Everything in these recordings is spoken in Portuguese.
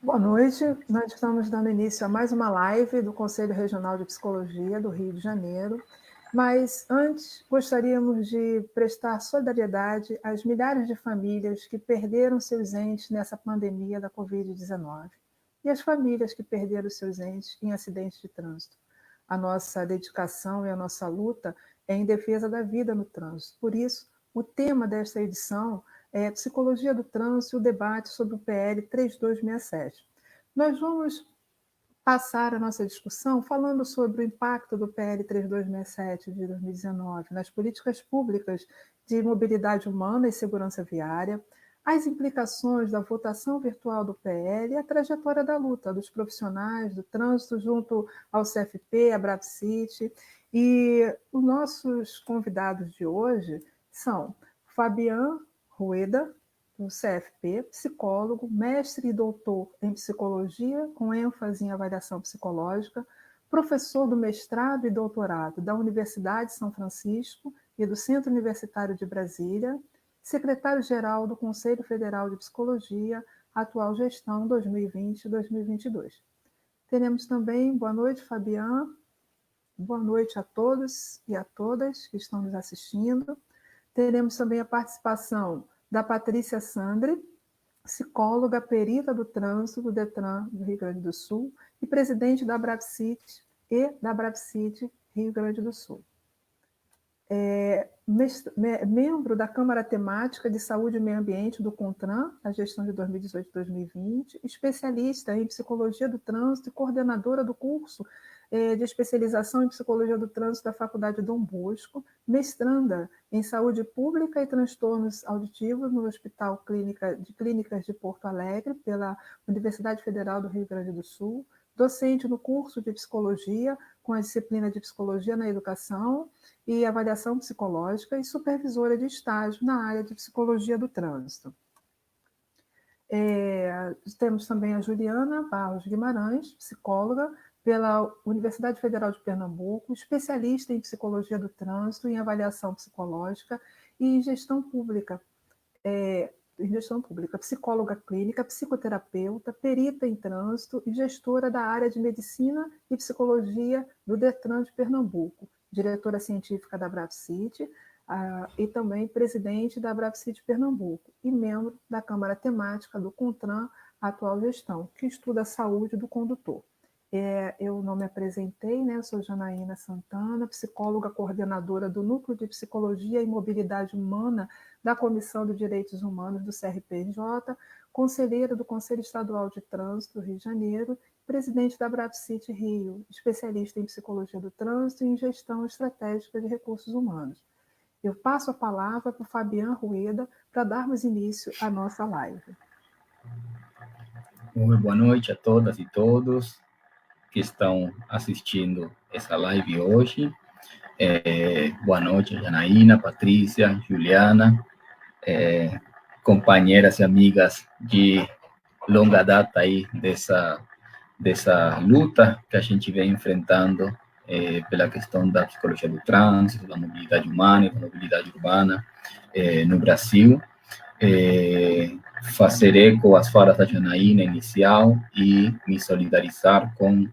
Boa noite, nós estamos dando início a mais uma live do Conselho Regional de Psicologia do Rio de Janeiro, mas antes gostaríamos de prestar solidariedade às milhares de famílias que perderam seus entes nessa pandemia da Covid-19 e às famílias que perderam seus entes em acidentes de trânsito. A nossa dedicação e a nossa luta é em defesa da vida no trânsito. Por isso, o tema desta edição é Psicologia do Trânsito e o debate sobre o PL 3267. Nós vamos passar a nossa discussão falando sobre o impacto do PL 3267 de 2019 nas políticas públicas de mobilidade humana e segurança viária, as implicações da votação virtual do PL e a trajetória da luta dos profissionais do trânsito junto ao CFP, a Brabcit. E os nossos convidados de hoje são Fabian Rueda, do CFP, psicólogo, mestre e doutor em psicologia, com ênfase em avaliação psicológica, professor do mestrado e doutorado da Universidade de São Francisco e do Centro Universitário de Brasília, secretário-geral do Conselho Federal de Psicologia, atual gestão 2020-2022. Teremos também, boa noite, Fabian, boa noite a todos e a todas que estão nos assistindo. Teremos também a participação da Patrícia Sandri, psicóloga, perita do trânsito do Detran do Rio Grande do Sul e presidente da Brabcit Rio Grande do Sul. Membro da Câmara Temática de Saúde e Meio Ambiente do CONTRAN, na gestão de 2018-2020, especialista em Psicologia do Trânsito e coordenadora do curso de especialização em Psicologia do Trânsito da Faculdade Dom Bosco, mestranda em Saúde Pública e Transtornos Auditivos no Hospital de Clínicas de Porto Alegre, pela Universidade Federal do Rio Grande do Sul, docente no curso de Psicologia, com a disciplina de Psicologia na Educação e Avaliação Psicológica, e supervisora de estágio na área de Psicologia do Trânsito. Temos também a Juliana Barros Guimarães, psicóloga, pela Universidade Federal de Pernambuco, especialista em Psicologia do Trânsito, em Avaliação Psicológica e em Gestão Pública, psicóloga clínica, psicoterapeuta, perita em trânsito e gestora da área de Medicina e Psicologia do Detran de Pernambuco, diretora científica da Brabcit e também presidente da Brabcit Pernambuco e membro da Câmara Temática do CONTRAN, atual gestão, que estuda a saúde do condutor. Eu não me apresentei, né? Eu sou Janaína Santana, psicóloga coordenadora do Núcleo de Psicologia e Mobilidade Humana da Comissão de Direitos Humanos do CRPJ, conselheira do Conselho Estadual de Trânsito do Rio de Janeiro, presidente da Brabcit Rio, especialista em Psicologia do Trânsito e em Gestão Estratégica de Recursos Humanos. Eu passo a palavra para o Fabian Rueda para darmos início à nossa live. Muito boa noite a todas e todos que estão assistindo essa live hoje. Boa noite, Janaína, Patrícia, Juliana, companheiras e amigas de longa data aí dessa luta que a gente vem enfrentando pela questão da psicologia do trânsito, da mobilidade humana e da mobilidade urbana no Brasil. Fazer eco às falas da Janaína inicial e me solidarizar com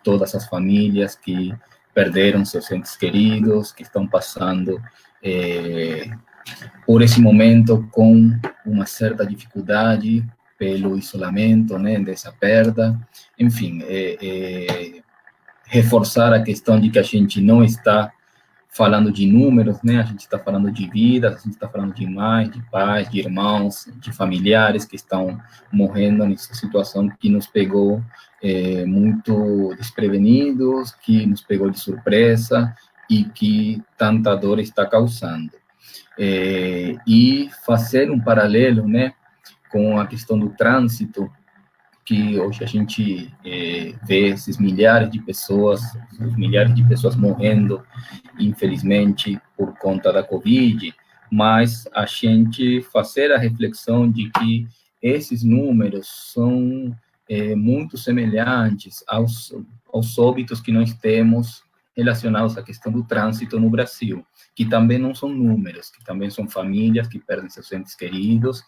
todas as famílias que perderam seus entes queridos, que estão passando por esse momento com uma certa dificuldade pelo isolamento, né, dessa perda. Enfim, reforçar a questão de que a gente não está falando de números, né? A gente está falando de vidas, a gente está falando de mães, de pais, de irmãos, de familiares que estão morrendo nessa situação que nos pegou muito desprevenidos, que nos pegou de surpresa e que tanta dor está causando. E fazer um paralelo, né, com a questão do trânsito, que hoje a gente vê esses milhares de pessoas morrendo, infelizmente, por conta da Covid, mas a gente fazer a reflexão de que esses números são muito semelhantes aos óbitos que nós temos relacionados à questão do trânsito no Brasil, que também não são números, que também são famílias que perdem seus entes queridos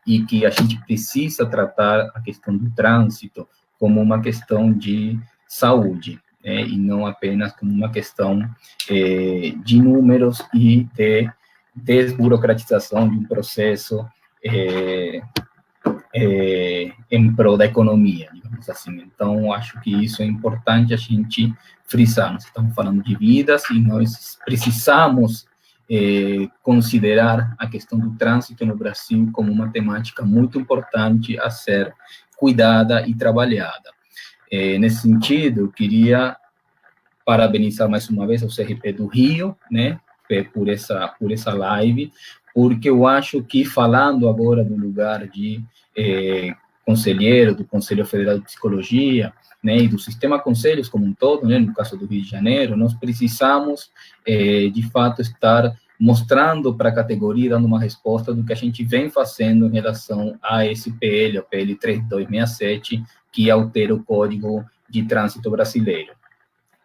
e que a gente precisa tratar a questão do trânsito como uma questão de saúde, né, e não apenas como uma questão de números e de desburocratização de um processo em prol da economia, digamos assim. Então, acho que isso é importante a gente frisar. Nós estamos falando de vidas e nós precisamos considerar a questão do trânsito no Brasil como uma temática muito importante a ser cuidada e trabalhada. Nesse sentido, eu queria parabenizar mais uma vez ao CRP do Rio, né, por essa live, porque eu acho que, falando agora do lugar de conselheiro, do Conselho Federal de Psicologia, né, e do sistema conselhos como um todo, né, no caso do Rio de Janeiro, nós precisamos, de fato, estar mostrando para a categoria, dando uma resposta do que a gente vem fazendo em relação a esse PL, o PL 3267, que altera o Código de Trânsito Brasileiro.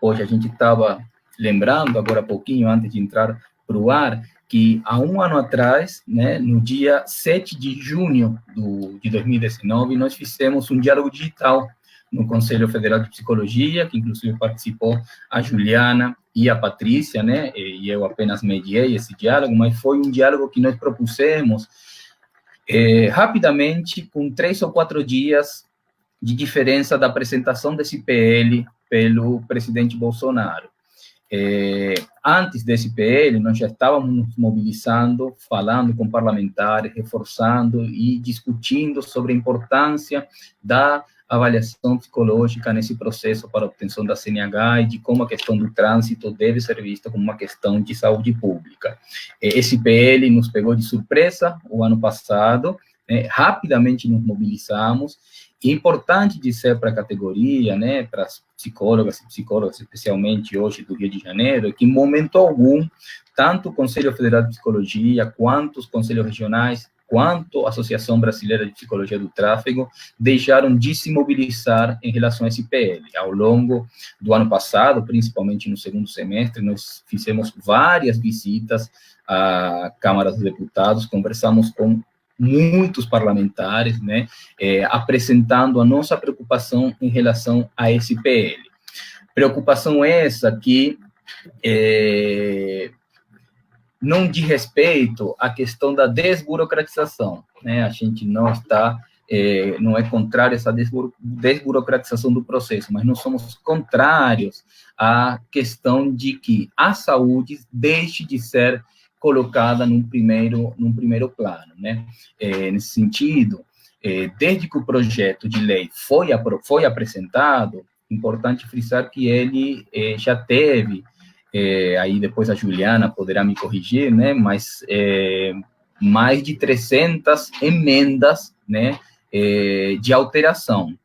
Hoje a gente estava lembrando, agora há pouquinho, antes de entrar para o ar, que há um ano atrás, né, no dia 7 de junho de 2019, nós fizemos um diálogo digital no Conselho Federal de Psicologia, que inclusive participou a Juliana e a Patrícia, né, e eu apenas mediei esse diálogo, mas foi um diálogo que nós propusemos rapidamente, com 3 ou 4 dias de diferença da apresentação desse PL pelo presidente Bolsonaro. Antes desse PL, nós já estávamos nos mobilizando, falando com parlamentares, reforçando e discutindo sobre a importância da avaliação psicológica nesse processo para a obtenção da CNH e de como a questão do trânsito deve ser vista como uma questão de saúde pública. Esse PL nos pegou de surpresa o ano passado, rapidamente nos mobilizamos. E é importante dizer para a categoria, né, para as psicólogas e psicólogos, especialmente hoje do Rio de Janeiro, que em momento algum, tanto o Conselho Federal de Psicologia, quanto os conselhos regionais, quanto a Associação Brasileira de Psicologia do Tráfego, deixaram de se mobilizar em relação a esse PL. Ao longo do ano passado, principalmente no segundo semestre, nós fizemos várias visitas à Câmara dos Deputados, conversamos com muitos parlamentares, né, apresentando a nossa preocupação em relação a esse PL. Preocupação essa que não diz respeito à questão da desburocratização, né, a gente não está, não é contrário a essa desburocratização do processo, mas nós somos contrários à questão de que a saúde deixe de ser colocada num primeiro plano, né? Nesse sentido, desde que o projeto de lei foi apresentado, importante frisar que ele já teve, aí depois a Juliana poderá me corrigir, né? Mas mais de 300 emendas, né? De alteração.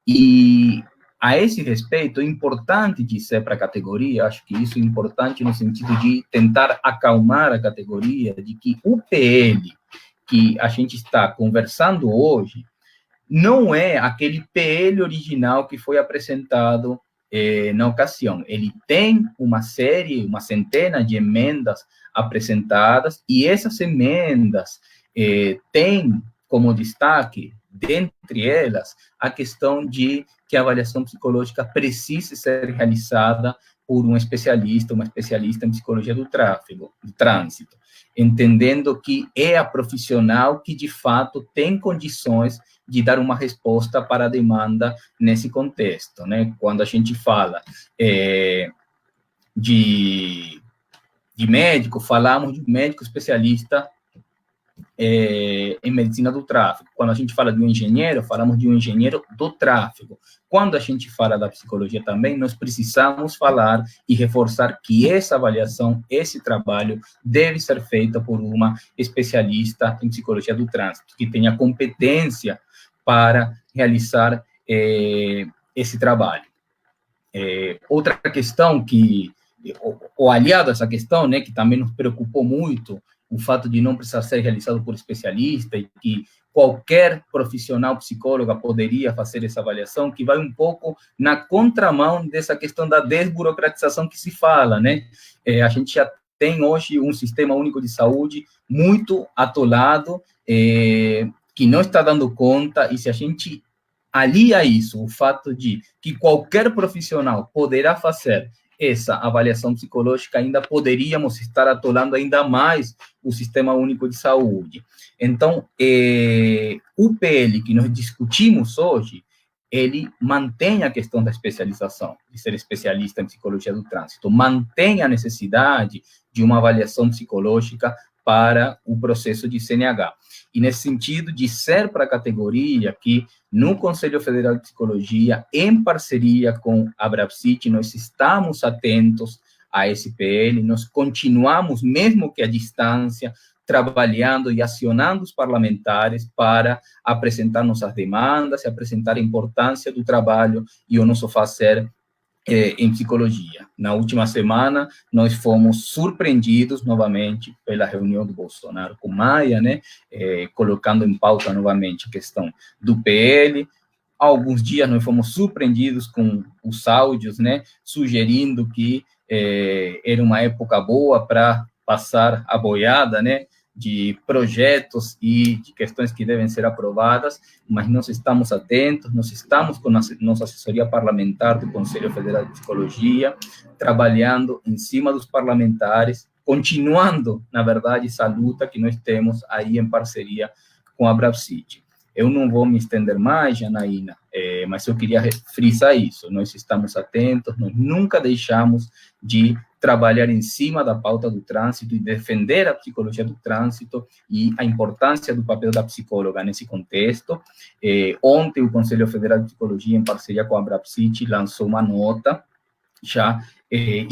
E a esse respeito, é importante dizer para a categoria, acho que isso é importante no sentido de tentar acalmar a categoria, de que o PL que a gente está conversando hoje não é aquele PL original que foi apresentado na ocasião. Ele tem uma centena de emendas apresentadas, e essas emendas têm como destaque, dentre elas, a questão de que a avaliação psicológica precise ser realizada por uma especialista em psicologia do trânsito, entendendo que é a profissional que, de fato, tem condições de dar uma resposta para a demanda nesse contexto, né? Quando a gente fala de médico, falamos de um médico especialista em medicina do tráfego. Quando a gente fala de um engenheiro, falamos de um engenheiro do tráfego. Quando a gente fala da psicologia também, nós precisamos falar e reforçar que essa avaliação, esse trabalho, deve ser feita por uma especialista em psicologia do trânsito, que tenha competência para realizar esse trabalho. Outra questão que, ou aliado a essa questão, né, que também nos preocupou muito o fato de não precisar ser realizado por especialista e que qualquer profissional psicóloga poderia fazer essa avaliação, que vai um pouco na contramão dessa questão da desburocratização que se fala, né? A gente já tem hoje um sistema único de saúde muito atolado, que não está dando conta, e se a gente alia isso, o fato de que qualquer profissional poderá fazer essa avaliação psicológica, ainda poderíamos estar atolando ainda mais o Sistema Único de Saúde. Então, o PL que nós discutimos hoje, ele mantém a questão da especialização, de ser especialista em psicologia do trânsito, mantém a necessidade de uma avaliação psicológica para o processo de CNH. E nesse sentido de ser para a categoria que, no Conselho Federal de Psicologia, em parceria com a Abrapsit, nós estamos atentos a esse PL, nós continuamos, mesmo que à distância, trabalhando e acionando os parlamentares para apresentar nossas demandas e apresentar a importância do trabalho e o nosso fazer em psicologia. Na última semana, nós fomos surpreendidos novamente pela reunião do Bolsonaro com Maia, né, colocando em pauta novamente a questão do PL. Há alguns dias nós fomos surpreendidos com os áudios, né, sugerindo que era uma época boa para passar a boiada, né, de projetos e de questões que devem ser aprovadas, mas nós estamos atentos, nós estamos com a nossa assessoria parlamentar do Conselho Federal de Psicologia, trabalhando em cima dos parlamentares, continuando, na verdade, essa luta que nós temos aí em parceria com a Abrapsit. Eu não vou me estender mais, Janaína, mas eu queria frisar isso, nós estamos atentos, nós nunca deixamos de trabalhar em cima da pauta do trânsito e defender a psicologia do trânsito e a importância do papel da psicóloga nesse contexto. Ontem, o Conselho Federal de Psicologia, em parceria com a Abrapsit, lançou uma nota já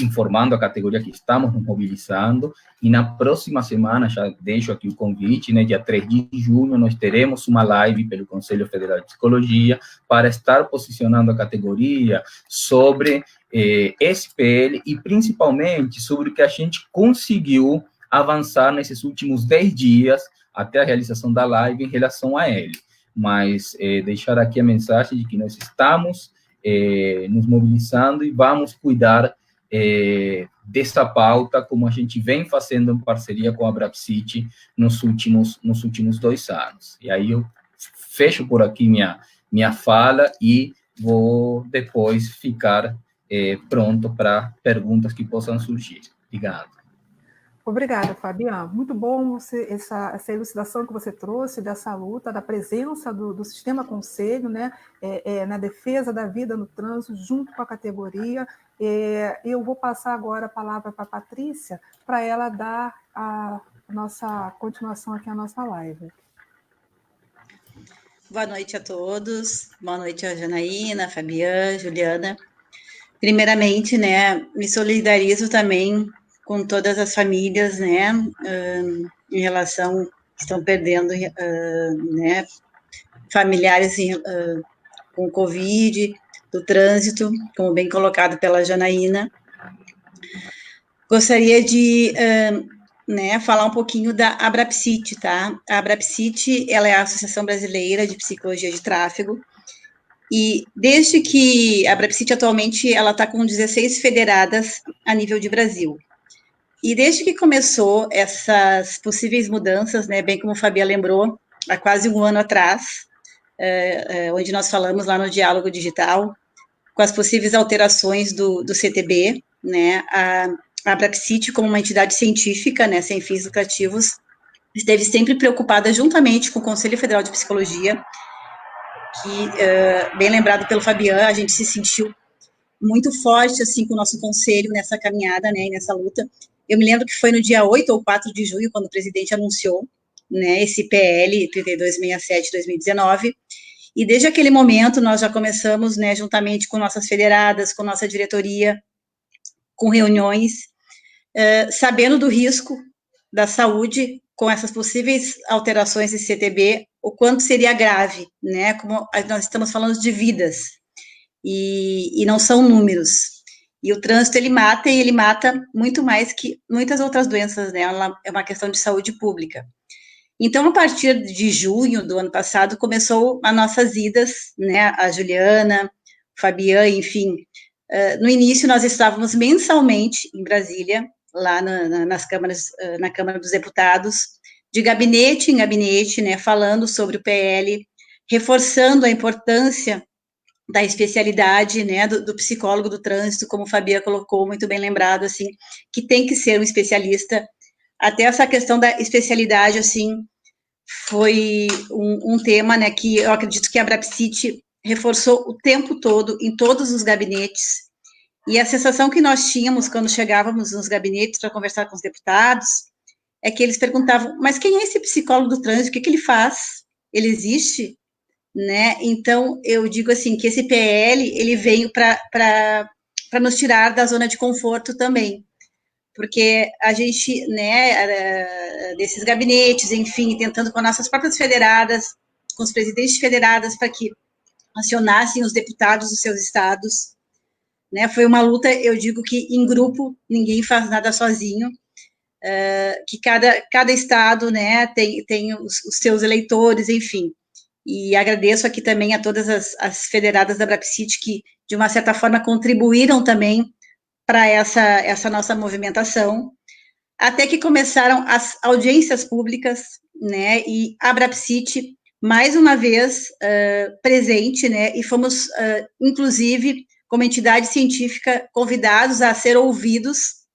informando a categoria que estamos nos mobilizando, e na próxima semana, já deixo aqui o convite, né, dia 3 de junho, nós teremos uma live pelo Conselho Federal de Psicologia para estar posicionando a categoria sobre esse PL e, principalmente, sobre o que a gente conseguiu avançar nesses últimos 10 dias até a realização da live em relação a ele. Mas deixar aqui a mensagem de que nós estamos nos mobilizando e vamos cuidar dessa pauta, como a gente vem fazendo em parceria com a Abrapsit nos últimos 2 anos. E aí eu fecho por aqui minha fala e vou depois ficar pronto para perguntas que possam surgir. Obrigado. Obrigada, Fabiano. Muito bom essa elucidação que você trouxe dessa luta, da presença do sistema conselho, né, na defesa da vida no trânsito, junto com a categoria. Eu vou passar agora a palavra para a Patrícia, para ela dar a nossa continuação aqui à nossa live. Boa noite a todos. Boa noite a Janaína, Fabiana, Juliana. Primeiramente, né, me solidarizo também com todas as famílias, né, em relação, estão perdendo, né, familiares com Covid, do trânsito, como bem colocado pela Janaína. Gostaria de, né, falar um pouquinho da Abrapsit, tá? A Abrapsit, ela é a Associação Brasileira de Psicologia de Tráfego, e desde que a Abrapsit atualmente, ela está com 16 federadas a nível de Brasil. E desde que começou essas possíveis mudanças, né, bem como a Fabia lembrou, há quase um ano atrás, onde nós falamos lá no Diálogo Digital, com as possíveis alterações do CTB, né, a Abrapsit, como uma entidade científica, né, sem fins lucrativos, esteve sempre preocupada, juntamente com o Conselho Federal de Psicologia, que, bem lembrado pelo Fabiano, a gente se sentiu muito forte, assim, com o nosso conselho nessa caminhada, né, nessa luta. Eu me lembro que foi no dia 8 ou 4 de junho, quando o presidente anunciou, né, esse PL 3267-2019, e desde aquele momento nós já começamos, né, juntamente com nossas federadas, com nossa diretoria, com reuniões, sabendo do risco da saúde com essas possíveis alterações de CTB, o quanto seria grave, né, como nós estamos falando de vidas, e não são números. E o trânsito, ele mata, e ele mata muito mais que muitas outras doenças, né? É uma questão de saúde pública. Então, a partir de junho do ano passado, começou as nossas idas, né? A Juliana, o Fabian, enfim. No início, nós estávamos mensalmente em Brasília, lá nas câmaras, na Câmara dos Deputados, de gabinete em gabinete, né? Falando sobre o PL, reforçando a importância da especialidade, né, do psicólogo do trânsito, como o Fabian colocou, muito bem lembrado, assim, que tem que ser um especialista. Até essa questão da especialidade, assim, foi um tema, né, que eu acredito que a Brapsit reforçou o tempo todo, em todos os gabinetes, e a sensação que nós tínhamos quando chegávamos nos gabinetes para conversar com os deputados, é que eles perguntavam, mas quem é esse psicólogo do trânsito? O que ele faz? Ele existe? Né? Então, eu digo assim, que esse PL, ele veio para nos tirar da zona de conforto também, porque a gente, né, desses gabinetes, enfim, tentando com nossas próprias federadas, com os presidentes de federadas, para que acionassem os deputados dos seus estados, né, foi uma luta, eu digo que em grupo, ninguém faz nada sozinho, que cada estado, né, tem os seus eleitores, enfim. E agradeço aqui também a todas as federadas da Brapsit que, de uma certa forma, contribuíram também para essa nossa movimentação, até que começaram as audiências públicas, né, e a Brapsit, mais uma vez, presente, né, e fomos, inclusive, como entidade científica, convidados a ser ouvidos.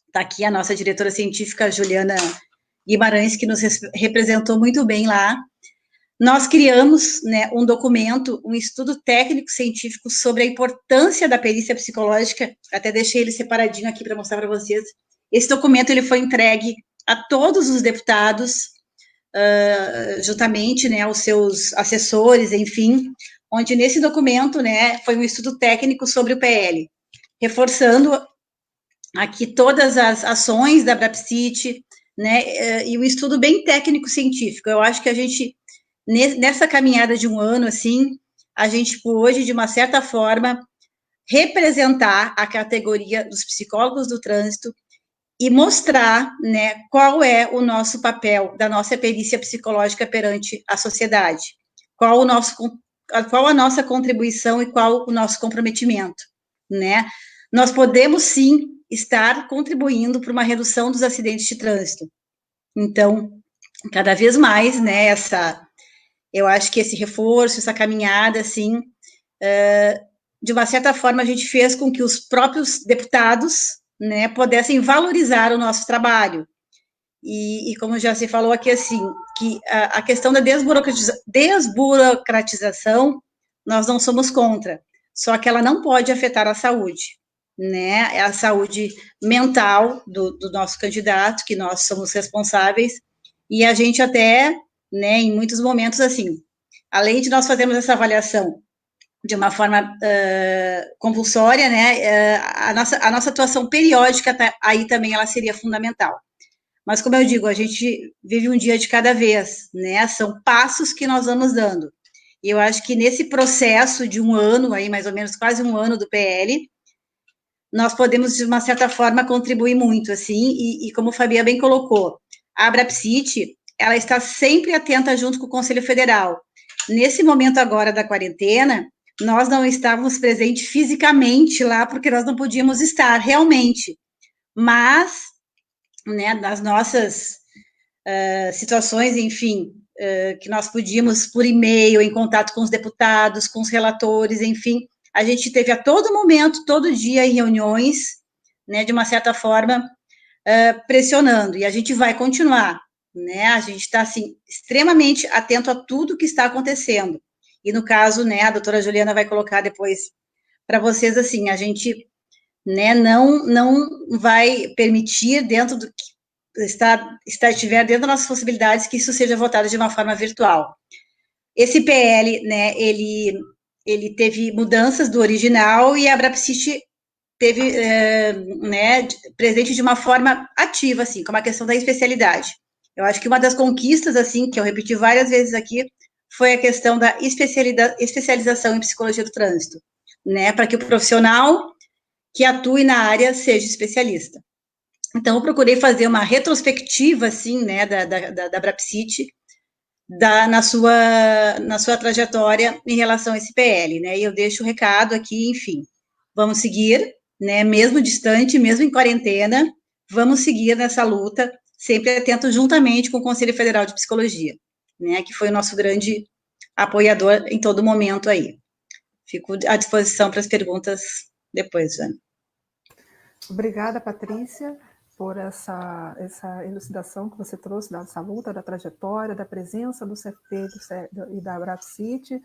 Está aqui a nossa diretora científica, Juliana Guimarães, que nos representou muito bem lá. Nós criamos, né, um documento, um estudo técnico-científico sobre a importância da perícia psicológica, até deixei ele separadinho aqui para mostrar para vocês. Esse documento ele foi entregue a todos os deputados, juntamente, né, aos seus assessores, enfim, onde nesse documento, né, foi um estudo técnico sobre o PL, reforçando aqui todas as ações da Brapsit, né, e um estudo bem técnico-científico. Eu acho que a gente, nessa caminhada de um ano, assim, a gente pôde, de uma certa forma, representar a categoria dos psicólogos do trânsito e mostrar, né, qual é o nosso papel da nossa perícia psicológica perante a sociedade, qual a nossa contribuição e qual o nosso comprometimento, né? Nós podemos, sim, estar contribuindo para uma redução dos acidentes de trânsito. Então, cada vez mais, né, eu acho que esse reforço, essa caminhada, assim, de uma certa forma, a gente fez com que os próprios deputados, né, pudessem valorizar o nosso trabalho. E como já se falou aqui, assim, que a questão da desburocratização, nós não somos contra, só que ela não pode afetar a saúde, né, a saúde mental do nosso candidato, que nós somos responsáveis, e a gente até, né, em muitos momentos, assim, além de nós fazermos essa avaliação de uma forma compulsória, né, a nossa atuação periódica aí também ela seria fundamental. Mas, como eu digo, a gente vive um dia de cada vez, né, são passos que nós vamos dando. E eu acho que nesse processo de um ano, aí mais ou menos quase um ano do PL, nós podemos, de uma certa forma, contribuir muito, assim, e como o Fabian bem colocou, a Brapsit, ela está sempre atenta junto com o Conselho Federal. Nesse momento agora da quarentena, nós não estávamos presentes fisicamente lá, porque nós não podíamos estar realmente, mas, né, nas nossas situações, enfim, que nós podíamos, por e-mail, em contato com os deputados, com os relatores, enfim, a gente teve a todo momento, todo dia, em reuniões, né, de uma certa forma, pressionando, e a gente vai continuar, né, a gente está, assim, extremamente atento a tudo que está acontecendo, e no caso, né, a doutora Juliana vai colocar depois para vocês, assim, a gente, né, não vai permitir, dentro do que estiver dentro das nossas possibilidades, que isso seja votado de uma forma virtual. Esse PL, né, ele teve mudanças do original e a Brapsit teve, né, presente de uma forma ativa, assim, como a questão da especialidade. Eu acho que uma das conquistas, assim, que eu repeti várias vezes aqui, foi a questão da especialização em psicologia do trânsito, né, para que o profissional que atue na área seja especialista. Então, eu procurei fazer uma retrospectiva, assim, né, da Abrapsit, na sua trajetória em relação a esse PL, né, e eu deixo o recado aqui, enfim, vamos seguir, né, mesmo distante, mesmo em quarentena, vamos seguir nessa luta, sempre atento juntamente com o Conselho Federal de Psicologia, né, que foi o nosso grande apoiador em todo momento aí. Fico à disposição para as perguntas depois, Jane. Obrigada, Patrícia, por essa elucidação que você trouxe dessa luta, da trajetória, da presença do CFP e da Abrapsit,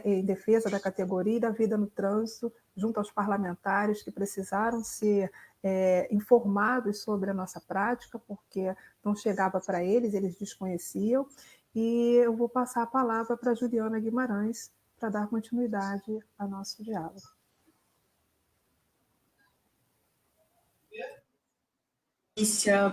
em defesa da categoria e da vida no trânsito, junto aos parlamentares que precisaram ser informados sobre a nossa prática, porque não chegava para eles desconheciam. E eu vou passar a palavra para a Juliana Guimarães para dar continuidade ao nosso diálogo.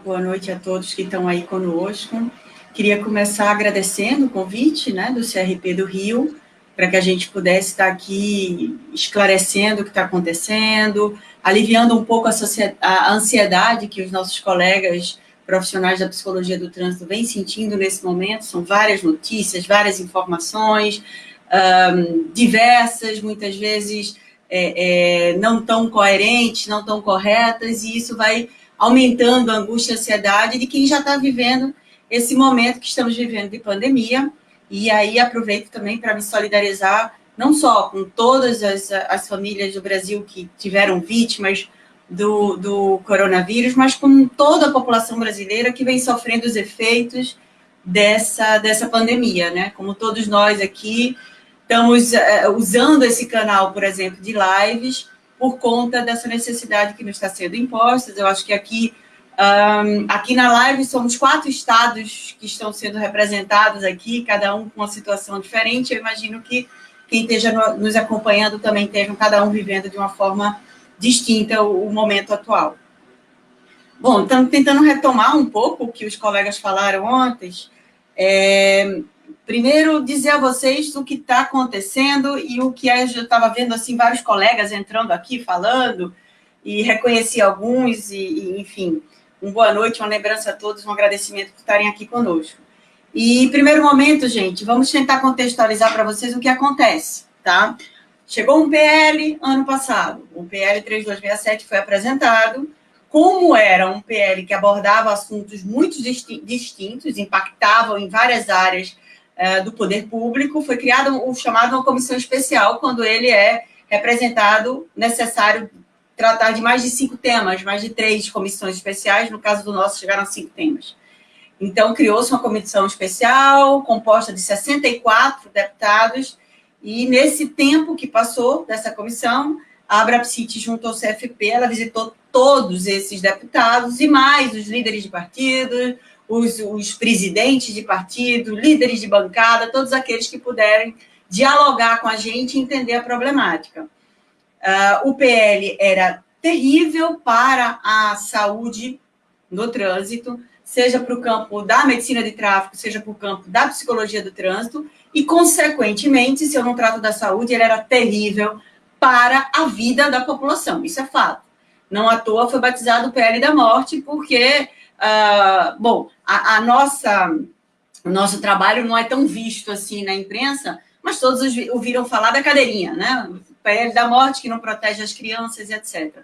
Boa noite a todos que estão aí conosco. Queria começar agradecendo o convite, né, do CRP do Rio, para que a gente pudesse estar aqui esclarecendo o que está acontecendo, aliviando um pouco a ansiedade que os nossos colegas profissionais da psicologia do trânsito vêm sentindo nesse momento. São várias notícias, várias informações, diversas, muitas vezes não tão coerentes, não tão corretas, e isso vai aumentando a angústia e a ansiedade de quem já está vivendo esse momento que estamos vivendo de pandemia. E aí aproveito também para me solidarizar, não só com todas as famílias do Brasil que tiveram vítimas do coronavírus, mas com toda a população brasileira que vem sofrendo os efeitos dessa pandemia, né? Como todos nós aqui estamos usando esse canal, por exemplo, de lives, por conta dessa necessidade que nos está sendo imposta. Eu acho que aqui na live somos 4 estados que estão sendo representados aqui, cada um com uma situação diferente. Eu imagino que quem esteja nos acompanhando também estejam cada um vivendo de uma forma distinta o momento atual. Bom, estamos tentando retomar um pouco o que os colegas falaram ontem. Primeiro, dizer a vocês o que está acontecendo e o que eu estava vendo, assim, vários colegas entrando aqui, falando, e reconheci alguns, enfim, uma boa noite, uma lembrança a todos, um agradecimento por estarem aqui conosco. E, em primeiro momento, gente, vamos tentar contextualizar para vocês o que acontece, tá? Chegou um PL ano passado, o PL 3267 foi apresentado. Como era um PL que abordava assuntos muito distintos, impactavam em várias áreas do poder público, foi criado o chamado uma comissão especial, quando ele é representado, necessário tratar de mais de 5 temas, mais de 3 comissões especiais, no caso do nosso chegaram a 5 temas. Então, criou-se uma comissão especial, composta de 64 deputados, e nesse tempo que passou dessa comissão, a Abrapsit, junto ao CFP, ela visitou todos esses deputados, e mais os líderes de partido, os presidentes de partido, líderes de bancada, todos aqueles que puderem dialogar com a gente e entender a problemática. O PL era terrível para a saúde no trânsito, seja para o campo da medicina de tráfego, seja para o campo da psicologia do trânsito, e, consequentemente, se eu não trato da saúde, ele era terrível para a vida da população, isso é fato. Não à toa foi batizado o PL da morte, porque... o nosso trabalho não é tão visto assim na imprensa, mas todos ouviram falar da cadeirinha, né? O PL da morte, que não protege as crianças, etc.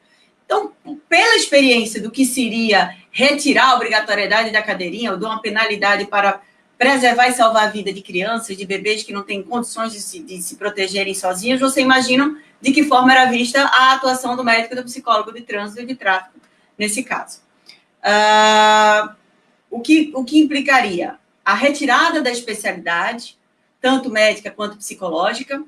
Então, pela experiência do que seria retirar a obrigatoriedade da cadeirinha, ou de uma penalidade para preservar e salvar a vida de crianças, de bebês que não têm condições de se protegerem sozinhos, você imagina de que forma era vista a atuação do médico e do psicólogo de trânsito e de tráfego nesse caso. O que implicaria? A retirada da especialidade, tanto médica quanto psicológica,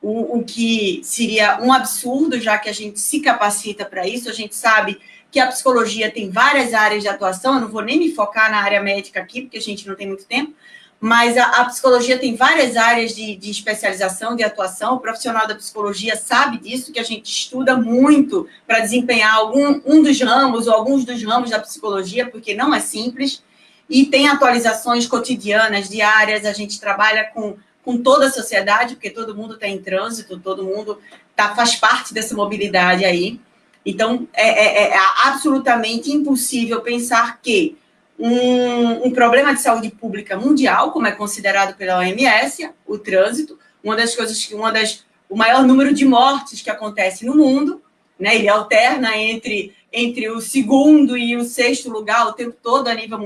o que seria um absurdo, já que a gente se capacita para isso. A gente sabe que a psicologia tem várias áreas de atuação, eu não vou nem me focar na área médica aqui, porque a gente não tem muito tempo, mas a psicologia tem várias áreas de especialização, de atuação. O profissional da psicologia sabe disso, que a gente estuda muito para desempenhar um dos ramos ou alguns dos ramos da psicologia, porque não é simples, e tem atualizações cotidianas, diárias. A gente trabalha com toda a sociedade, porque todo mundo está em trânsito, todo mundo faz parte dessa mobilidade aí. Então, é absolutamente impossível pensar que um problema de saúde pública mundial, como é considerado pela OMS, o trânsito, o maior número de mortes que acontece no mundo, né, ele alterna entre o segundo e o sexto lugar o tempo todo a nível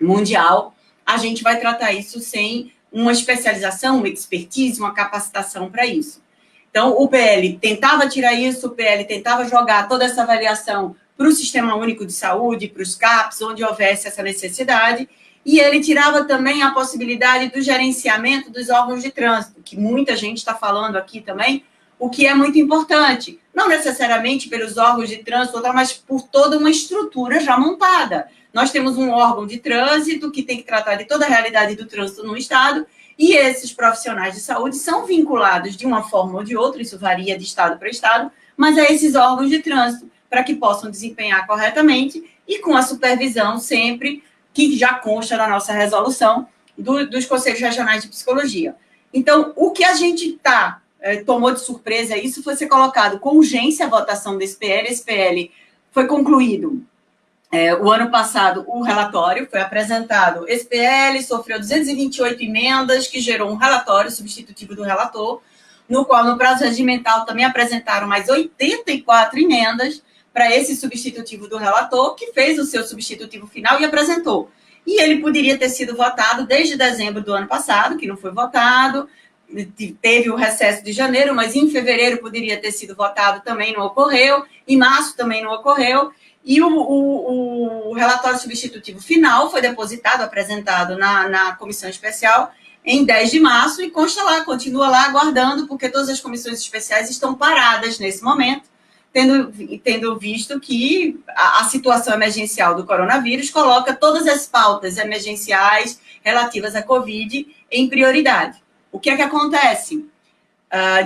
mundial, a gente vai tratar isso sem uma especialização, uma expertise, uma capacitação para isso. Então, o PL tentava tirar isso, o PL tentava jogar toda essa avaliação para o Sistema Único de Saúde, para os CAPs, onde houvesse essa necessidade, e ele tirava também a possibilidade do gerenciamento dos órgãos de trânsito, que muita gente está falando aqui também, o que é muito importante, não necessariamente pelos órgãos de trânsito, mas por toda uma estrutura já montada. Nós temos um órgão de trânsito que tem que tratar de toda a realidade do trânsito no Estado, e esses profissionais de saúde são vinculados de uma forma ou de outra, isso varia de Estado para Estado, mas a esses órgãos de trânsito, para que possam desempenhar corretamente e com a supervisão sempre que já consta na nossa resolução dos Conselhos Regionais de Psicologia. Então, o que a gente tomou de surpresa, isso foi ser colocado com urgência a votação desse PL. Esse PL foi concluído o ano passado, o relatório foi apresentado. Esse PL sofreu 228 emendas, que gerou um relatório substitutivo do relator, no qual, no prazo regimental, também apresentaram mais 84 emendas para esse substitutivo do relator, que fez o seu substitutivo final e apresentou. E ele poderia ter sido votado desde dezembro do ano passado, que não foi votado, teve o recesso de janeiro, mas em fevereiro poderia ter sido votado, também não ocorreu, em março também não ocorreu, e o relatório substitutivo final foi depositado, apresentado na comissão especial em 10 de março, e consta lá, continua lá aguardando, porque todas as comissões especiais estão paradas nesse momento, tendo visto que a situação emergencial do coronavírus coloca todas as pautas emergenciais relativas à Covid em prioridade. O que é que acontece?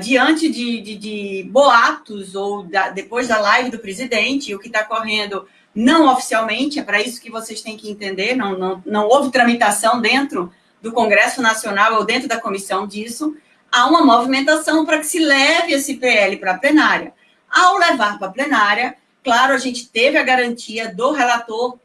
Diante de boatos, ou depois da live do presidente, o que está correndo não oficialmente, é para isso que vocês têm que entender, não houve tramitação dentro do Congresso Nacional ou dentro da comissão disso, há uma movimentação para que se leve esse PL para a plenária. Ao levar para a plenária, claro, a gente teve a garantia do relator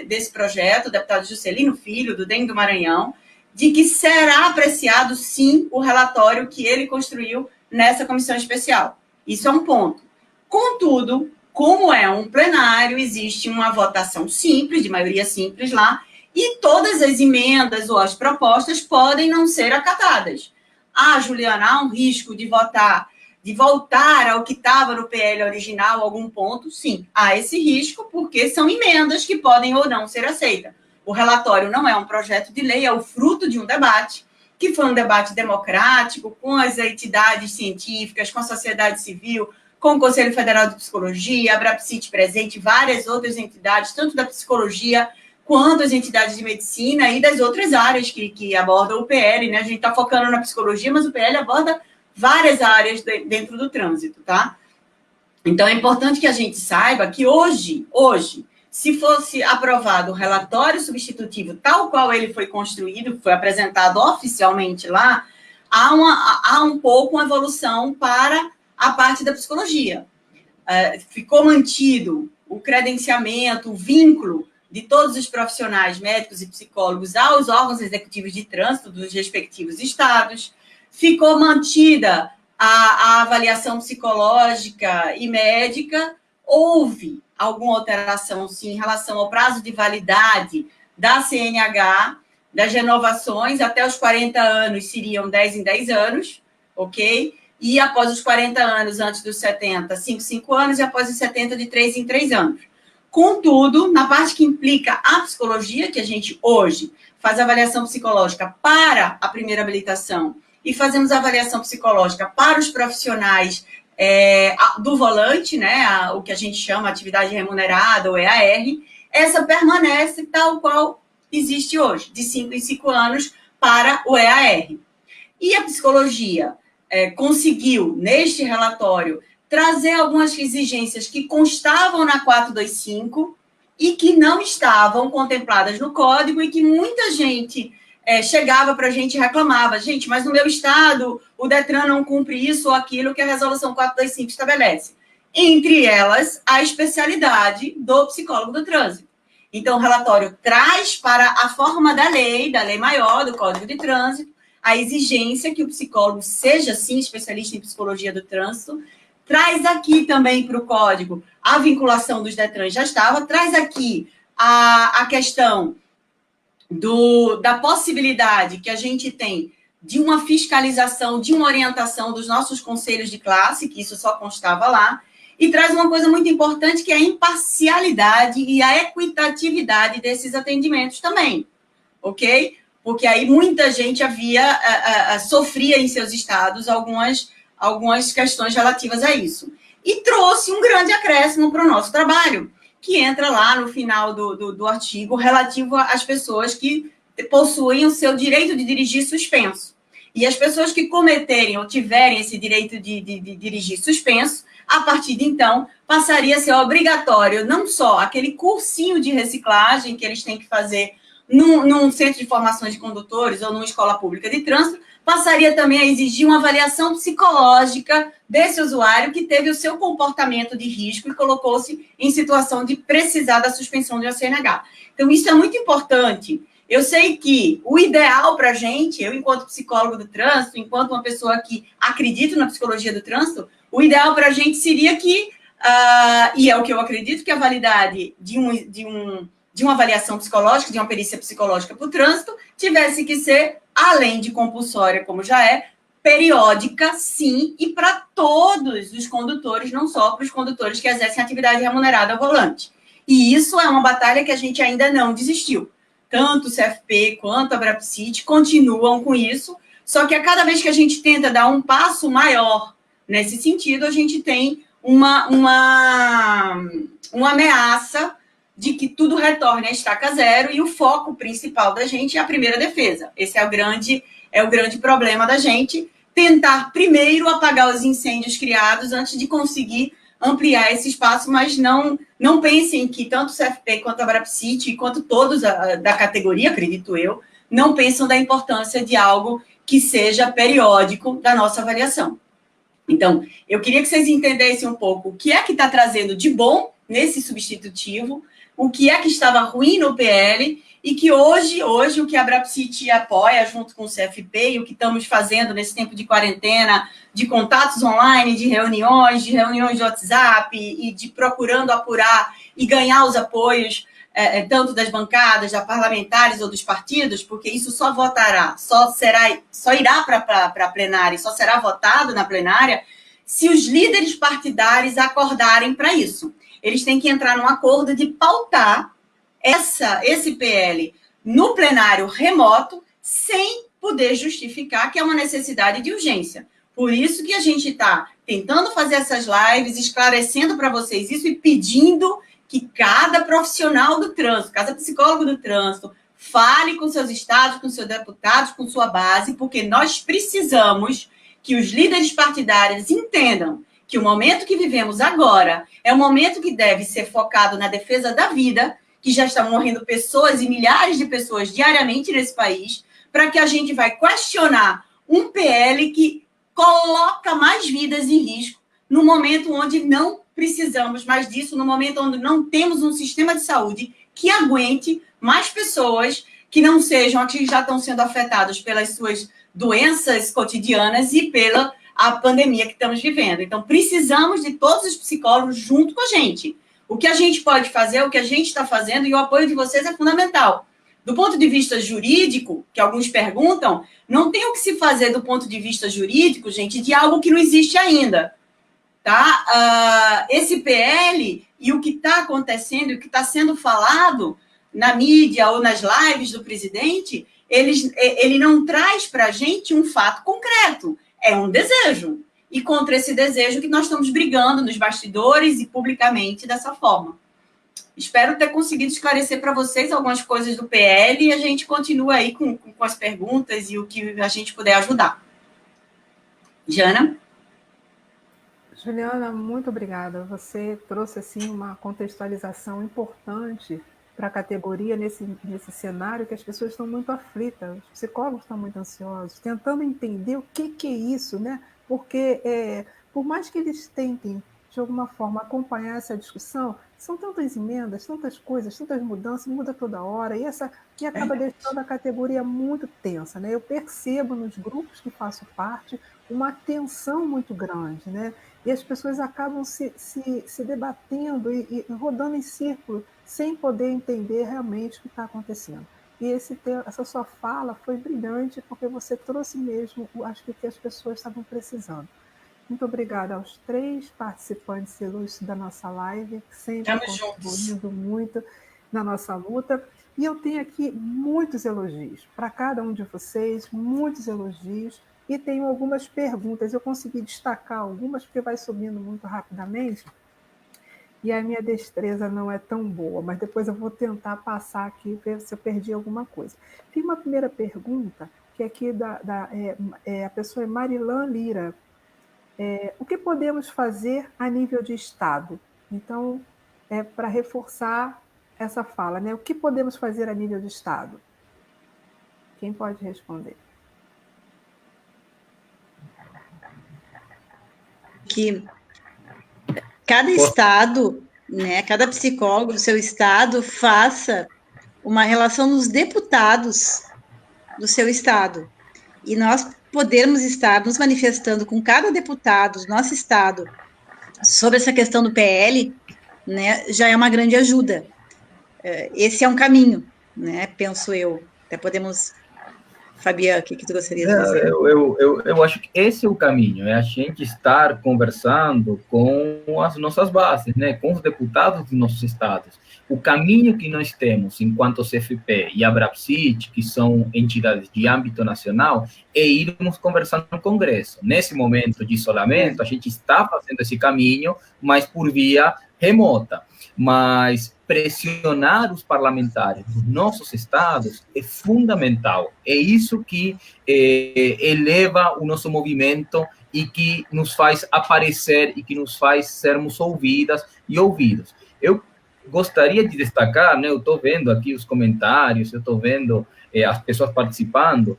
desse projeto, o deputado Juscelino Filho, do DEM do Maranhão, de que será apreciado, sim, o relatório que ele construiu nessa comissão especial. Isso é um ponto. Contudo, como é um plenário, existe uma votação simples, de maioria simples lá, e todas as emendas ou as propostas podem não ser acatadas. Juliana, há um risco de voltar ao que estava no PL original, algum ponto? Sim, há esse risco, porque são emendas que podem ou não ser aceitas. O relatório não é um projeto de lei, é o fruto de um debate, que foi um debate democrático, com as entidades científicas, com a sociedade civil, com o Conselho Federal de Psicologia, a Abrapsit presente, várias outras entidades, tanto da psicologia quanto as entidades de medicina e das outras áreas que abordam o PL, né? A gente está focando na psicologia, mas o PL aborda várias áreas dentro do trânsito, tá? Então, é importante que a gente saiba que hoje, se fosse aprovado o relatório substitutivo, tal qual ele foi construído, foi apresentado oficialmente lá, há um pouco uma evolução para a parte da psicologia. Ficou mantido o credenciamento, o vínculo de todos os profissionais médicos e psicólogos aos órgãos executivos de trânsito dos respectivos estados, ficou mantida a avaliação psicológica e médica, houve alguma alteração, sim, em relação ao prazo de validade da CNH, das renovações, até os 40 anos seriam 10 em 10 anos, ok? E após os 40 anos, antes dos 70, 5 anos, e após os 70, de 3 em 3 anos. Contudo, na parte que implica a psicologia, que a gente hoje faz avaliação psicológica para a primeira habilitação e fazemos avaliação psicológica para os profissionais do volante, né, o que a gente chama atividade remunerada, ou EAR, essa permanece tal qual existe hoje, de 5 em 5 anos para o EAR. E a psicologia conseguiu, neste relatório, trazer algumas exigências que constavam na 425 e que não estavam contempladas no código, e que muita gente chegava para a gente e reclamava: gente, mas no meu estado o DETRAN não cumpre isso ou aquilo que a resolução 425 estabelece. entre elas a especialidade do psicólogo do trânsito. Então, o relatório traz para a forma da lei maior, do Código de Trânsito, a exigência que o psicólogo seja, sim, especialista em psicologia do trânsito, traz aqui também para o Código a vinculação dos DETRANs, já estava, traz aqui a questão da possibilidade que a gente tem de uma fiscalização, de uma orientação dos nossos conselhos de classe, que isso só constava lá, e traz uma coisa muito importante, que é a imparcialidade e a equitatividade desses atendimentos também, ok? Porque aí muita gente sofria em seus estados algumas questões relativas a isso. E trouxe um grande acréscimo para o nosso trabalho, que entra lá no final do artigo, relativo às pessoas que possuem o seu direito de dirigir suspenso. E as pessoas que cometerem ou tiverem esse direito de dirigir suspenso, a partir de então, passaria a ser obrigatório não só aquele cursinho de reciclagem que eles têm que fazer num centro de formação de condutores ou numa escola pública de trânsito, passaria também a exigir uma avaliação psicológica desse usuário que teve o seu comportamento de risco e colocou-se em situação de precisar da suspensão de uma CNH. Então, isso é muito importante. Eu sei que o ideal para a gente, eu enquanto psicólogo do trânsito, enquanto uma pessoa que acredita na psicologia do trânsito, o ideal para a gente seria que, e é o que eu acredito, que a validade de uma avaliação psicológica, de uma perícia psicológica para o trânsito, tivesse que ser, além de compulsória, como já é, periódica, sim, e para todos os condutores, não só para os condutores que exercem atividade remunerada ao volante. E isso é uma batalha que a gente ainda não desistiu. Tanto o CFP quanto a Abrapsit continuam com isso, só que a cada vez que a gente tenta dar um passo maior nesse sentido, a gente tem uma ameaça de que tudo retorne à estaca zero e o foco principal da gente é a primeira defesa. Esse é o grande problema da gente, tentar primeiro apagar os incêndios criados antes de conseguir ampliar esse espaço, mas não pensem que tanto o CFP quanto a Abrapsit, quanto todos da categoria, acredito eu, não pensam da importância de algo que seja periódico da nossa avaliação. Então, eu queria que vocês entendessem um pouco o que é que está trazendo de bom nesse substitutivo, o que é que estava ruim no PL, e que hoje o que a Abrapsit apoia junto com o CFP e o que estamos fazendo nesse tempo de quarentena, de contatos online, de reuniões de WhatsApp e de procurando apurar e ganhar os apoios tanto das bancadas, da parlamentares ou dos partidos, porque isso só irá para a plenária, só será votado na plenária se os líderes partidários acordarem para isso. Eles têm que entrar num acordo de pautar esse PL no plenário remoto, sem poder justificar que é uma necessidade de urgência. Por isso que a gente está tentando fazer essas lives, esclarecendo para vocês isso e pedindo que cada profissional do trânsito, cada psicólogo do trânsito, fale com seus estados, com seus deputados, com sua base, porque nós precisamos que os líderes partidários entendam que o momento que vivemos agora é um momento que deve ser focado na defesa da vida, que já estão morrendo pessoas e milhares de pessoas diariamente nesse país, para que a gente vai questionar um PL que coloca mais vidas em risco no momento onde não precisamos mais disso, no momento onde não temos um sistema de saúde que aguente mais pessoas que não sejam as que já estão sendo afetadas pelas suas doenças cotidianas e pela a pandemia que estamos vivendo. Então, precisamos de todos os psicólogos junto com a gente. O que a gente pode fazer, o que a gente está fazendo, e o apoio de vocês é fundamental. Do ponto de vista jurídico, que alguns perguntam, não tem o que se fazer do ponto de vista jurídico, gente, de algo que não existe ainda. Tá? Esse PL e o que está acontecendo, e o que está sendo falado na mídia ou nas lives do presidente, ele não traz para a gente um fato concreto, é um desejo. E contra esse desejo que nós estamos brigando nos bastidores e publicamente dessa forma. Espero ter conseguido esclarecer para vocês algumas coisas do PL e a gente continua aí com as perguntas e o que a gente puder ajudar. Jana? Juliana, muito obrigada. Você trouxe assim, uma contextualização importante para a categoria nesse cenário que as pessoas estão muito aflitas, os psicólogos estão muito ansiosos, tentando entender o que é isso, né? Porque, por mais que eles tentem de alguma forma, acompanhar essa discussão. São tantas emendas, tantas coisas, tantas mudanças, muda toda hora, e acaba deixando a categoria muito tensa, né? Eu percebo nos grupos que faço parte uma tensão muito grande, né? E as pessoas acabam se debatendo e rodando em círculo, sem poder entender realmente o que está acontecendo. E essa sua fala foi brilhante, porque você trouxe mesmo, acho que as pessoas estavam precisando. Muito obrigada aos 3 participantes ilustres da nossa live, que sempre contribuindo muito na nossa luta. E eu tenho aqui muitos elogios para cada um de vocês, muitos elogios, e tenho algumas perguntas. Eu consegui destacar algumas, porque vai subindo muito rapidamente, e a minha destreza não é tão boa, mas depois eu vou tentar passar aqui, ver se eu perdi alguma coisa. Tem uma primeira pergunta, que é aqui a pessoa é Marilã Lira. O que podemos fazer a nível de Estado? Então, para reforçar essa fala, né? O que podemos fazer a nível de Estado? Quem pode responder? Que cada estado, né, cada psicólogo do seu estado faça uma relação dos deputados do seu estado. E nós podermos estar nos manifestando com cada deputado do nosso estado sobre essa questão do PL, né, já é uma grande ajuda. Esse é um caminho, né, penso eu. Até podemos... Fabiano, o que tu gostaria de dizer? Eu acho que esse é o caminho, é a gente estar conversando com as nossas bases, né, com os deputados dos nossos estados. O caminho que nós temos, enquanto CFP e a Abrapsit, que são entidades de âmbito nacional, é irmos conversando no Congresso. Nesse momento de isolamento, a gente está fazendo esse caminho, mas por via remota. Mas pressionar os parlamentares dos nossos estados é fundamental. É isso que eleva o nosso movimento e que nos faz aparecer e que nos faz sermos ouvidas e ouvidos. Eu gostaria de destacar, né, eu estou vendo aqui os comentários, eu estou vendo as pessoas participando,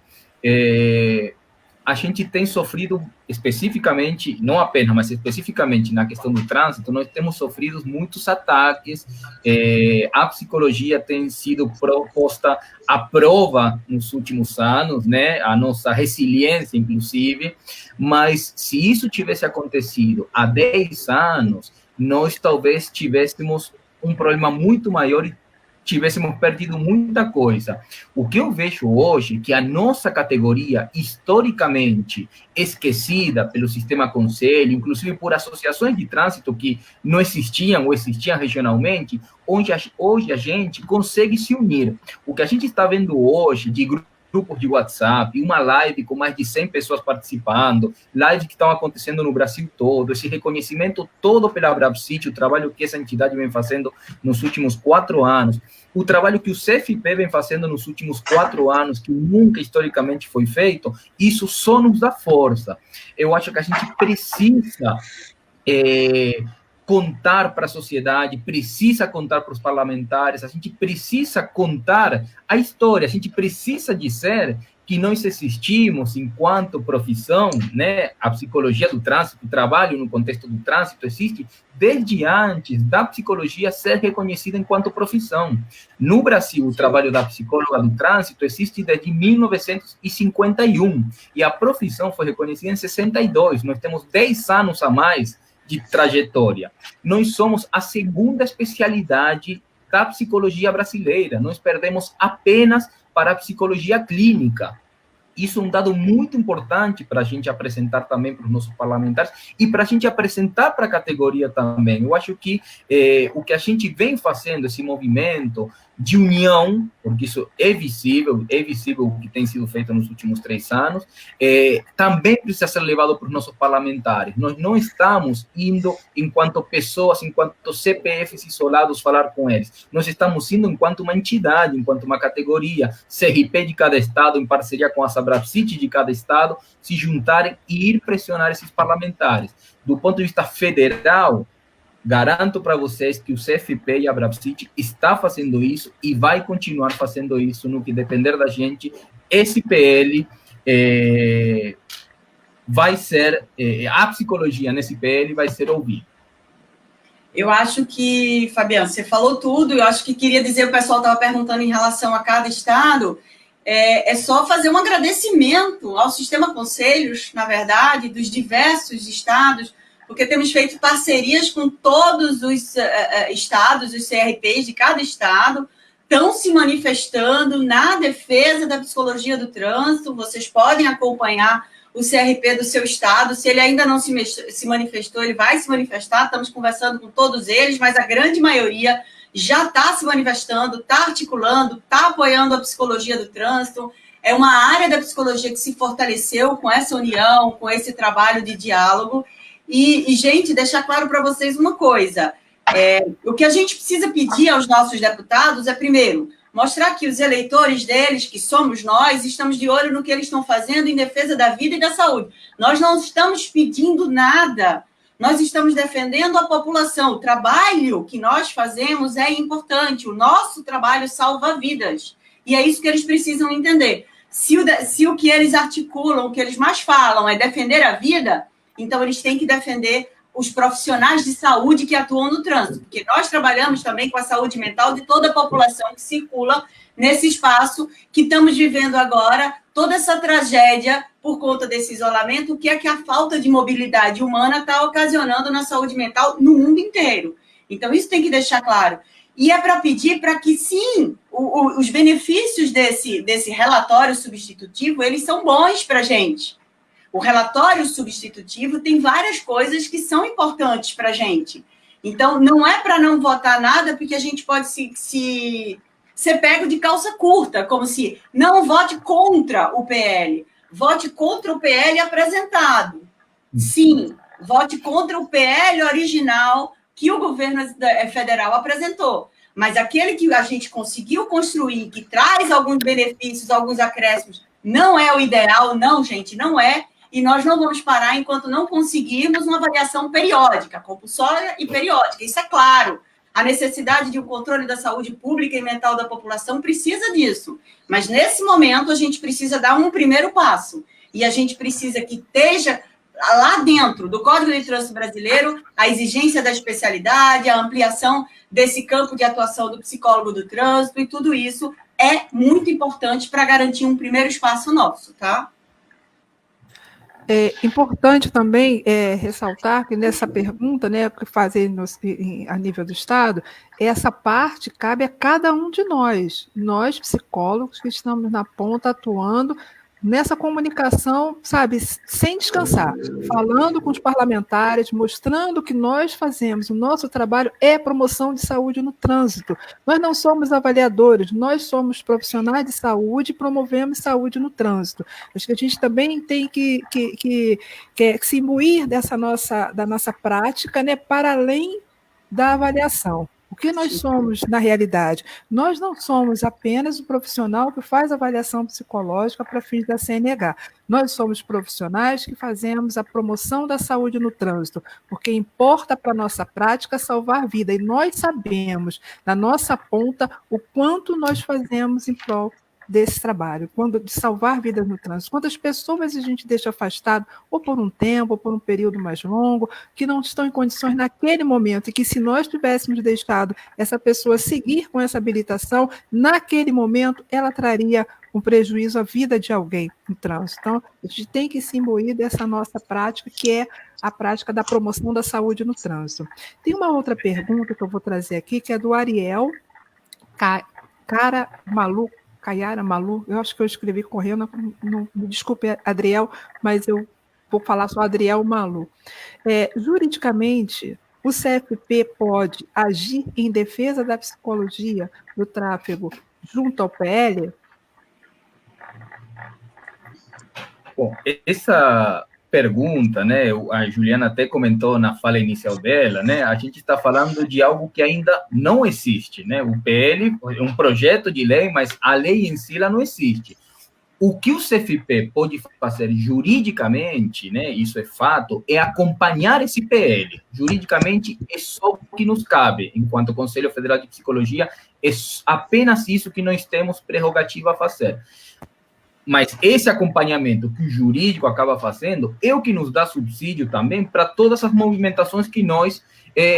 a gente tem sofrido especificamente, não apenas, mas especificamente na questão do trânsito, nós temos sofrido muitos ataques, a psicologia tem sido proposta à prova nos últimos anos, né, a nossa resiliência, inclusive, mas se isso tivesse acontecido há 10 anos, nós talvez tivéssemos um problema muito maior e tivéssemos perdido muita coisa. O que eu vejo hoje é que a nossa categoria, historicamente esquecida pelo sistema conselho, inclusive por associações de trânsito que não existiam ou existiam regionalmente, hoje a gente consegue se unir. O que a gente está vendo hoje de grupos de WhatsApp, uma live com mais de 100 pessoas participando, lives que estão acontecendo no Brasil todo, esse reconhecimento todo pela Abrapsit, o trabalho que essa entidade vem fazendo nos últimos 4 anos, o trabalho que o CFP vem fazendo nos últimos 4 anos, que nunca historicamente foi feito, isso só nos dá força. Eu acho que a gente precisa contar para a sociedade, precisa contar para os parlamentares, a gente precisa contar a história, a gente precisa dizer que nós existimos enquanto profissão, né? A psicologia do trânsito, o trabalho no contexto do trânsito existe desde antes da psicologia ser reconhecida enquanto profissão. No Brasil, o trabalho da psicóloga do trânsito existe desde 1951 e a profissão foi reconhecida em 62. Nós temos 10 anos a mais de trajetória. Nós somos a segunda especialidade da psicologia brasileira. Nós perdemos apenas para a psicologia clínica. Isso é um dado muito importante para a gente apresentar também para os nossos parlamentares e para a gente apresentar para a categoria também. Eu acho que o que a gente vem fazendo, esse movimento de união, porque isso é visível o que tem sido feito nos últimos 3 anos, também precisa ser levado para os nossos parlamentares. Nós não estamos indo enquanto pessoas, enquanto CPFs isolados falar com eles. Nós estamos indo enquanto uma entidade, enquanto uma categoria, CRP de cada estado, em parceria com a Abrapsit de cada estado, se juntarem e ir pressionar esses parlamentares. Do ponto de vista federal, garanto para vocês que o CFP e a Abrapsit está fazendo isso e vai continuar fazendo isso no que depender da gente. Esse PL vai ser, a psicologia nesse PL vai ser ouvida. Eu acho que, Fabiana, você falou tudo, eu acho que queria dizer, o pessoal estava perguntando em relação a cada estado, é só fazer um agradecimento ao Sistema Conselhos, na verdade, dos diversos estados, porque temos feito parcerias com todos os estados, os CRPs de cada estado, estão se manifestando na defesa da psicologia do trânsito, vocês podem acompanhar o CRP do seu estado, se ele ainda não se manifestou, ele vai se manifestar, estamos conversando com todos eles, mas a grande maioria já está se manifestando, está articulando, está apoiando a psicologia do trânsito, é uma área da psicologia que se fortaleceu com essa união, com esse trabalho de diálogo, e gente, deixar claro para vocês uma coisa, o que a gente precisa pedir aos nossos deputados é, primeiro, mostrar que os eleitores deles, que somos nós, estamos de olho no que eles estão fazendo em defesa da vida e da saúde. Nós não estamos pedindo nada, nós estamos defendendo a população. O trabalho que nós fazemos é importante, o nosso trabalho salva vidas. E é isso que eles precisam entender. Se o que eles articulam, o que eles mais falam é defender a vida, então eles têm que defender os profissionais de saúde que atuam no trânsito, porque nós trabalhamos também com a saúde mental de toda a população que circula nesse espaço que estamos vivendo agora, toda essa tragédia por conta desse isolamento, o que é que a falta de mobilidade humana está ocasionando na saúde mental no mundo inteiro. Então, isso tem que deixar claro. E é para pedir para que, sim, os benefícios desse relatório substitutivo, eles são bons para a gente. O relatório substitutivo tem várias coisas que são importantes para a gente. Então, não é para não votar nada, porque a gente pode ser pego de calça curta, como se não vote contra o PL. Vote contra o PL apresentado. Sim, vote contra o PL original que o governo federal apresentou. Mas aquele que a gente conseguiu construir, que traz alguns benefícios, alguns acréscimos, não é o ideal, não, gente, não é. E nós não vamos parar enquanto não conseguirmos uma avaliação periódica, compulsória e periódica. Isso é claro. A necessidade de um controle da saúde pública e mental da população precisa disso. Mas, nesse momento, a gente precisa dar um primeiro passo. E a gente precisa que esteja lá dentro do Código de Trânsito Brasileiro a exigência da especialidade, a ampliação desse campo de atuação do psicólogo do trânsito, e tudo isso é muito importante para garantir um primeiro espaço nosso, tá? É importante também ressaltar que nessa pergunta, né, que fazem a nível do Estado, essa parte cabe a cada um de nós psicólogos que estamos na ponta atuando nessa comunicação, sabe, sem descansar, falando com os parlamentares, mostrando que nós fazemos, o nosso trabalho é promoção de saúde no trânsito. Nós não somos avaliadores, nós somos profissionais de saúde e promovemos saúde no trânsito. Acho que a gente também tem que se imbuir da nossa prática, né, para além da avaliação. O que nós somos, na realidade? Nós não somos apenas o profissional que faz avaliação psicológica para fins da CNH. Nós somos profissionais que fazemos a promoção da saúde no trânsito, porque importa para a nossa prática salvar vida. E nós sabemos, na nossa ponta, o quanto nós fazemos em prol desse trabalho, de salvar vidas no trânsito. Quantas pessoas a gente deixa afastado, ou por um tempo, ou por um período mais longo, que não estão em condições naquele momento, e que se nós tivéssemos deixado essa pessoa seguir com essa habilitação, naquele momento ela traria um prejuízo à vida de alguém no trânsito. Então, a gente tem que se imbuir dessa nossa prática, que é a prática da promoção da saúde no trânsito. Tem uma outra pergunta que eu vou trazer aqui, que é do Ariel Caiara Malu, eu acho que eu escrevi correndo, me desculpe, Adriel, mas eu vou falar só Adriel Malu. Juridicamente, o CFP pode agir em defesa da psicologia do tráfego junto ao PL? Bom, essa pergunta, né, a Juliana até comentou na fala inicial dela, né, a gente está falando de algo que ainda não existe, né, o PL é um projeto de lei, mas a lei em si ela não existe. O que o CFP pode fazer juridicamente, né, isso é fato, é acompanhar esse PL. Juridicamente é só o que nos cabe, enquanto Conselho Federal de Psicologia, é apenas isso que nós temos prerrogativa a fazer. Mas esse acompanhamento que o jurídico acaba fazendo é o que nos dá subsídio também para todas as movimentações que nós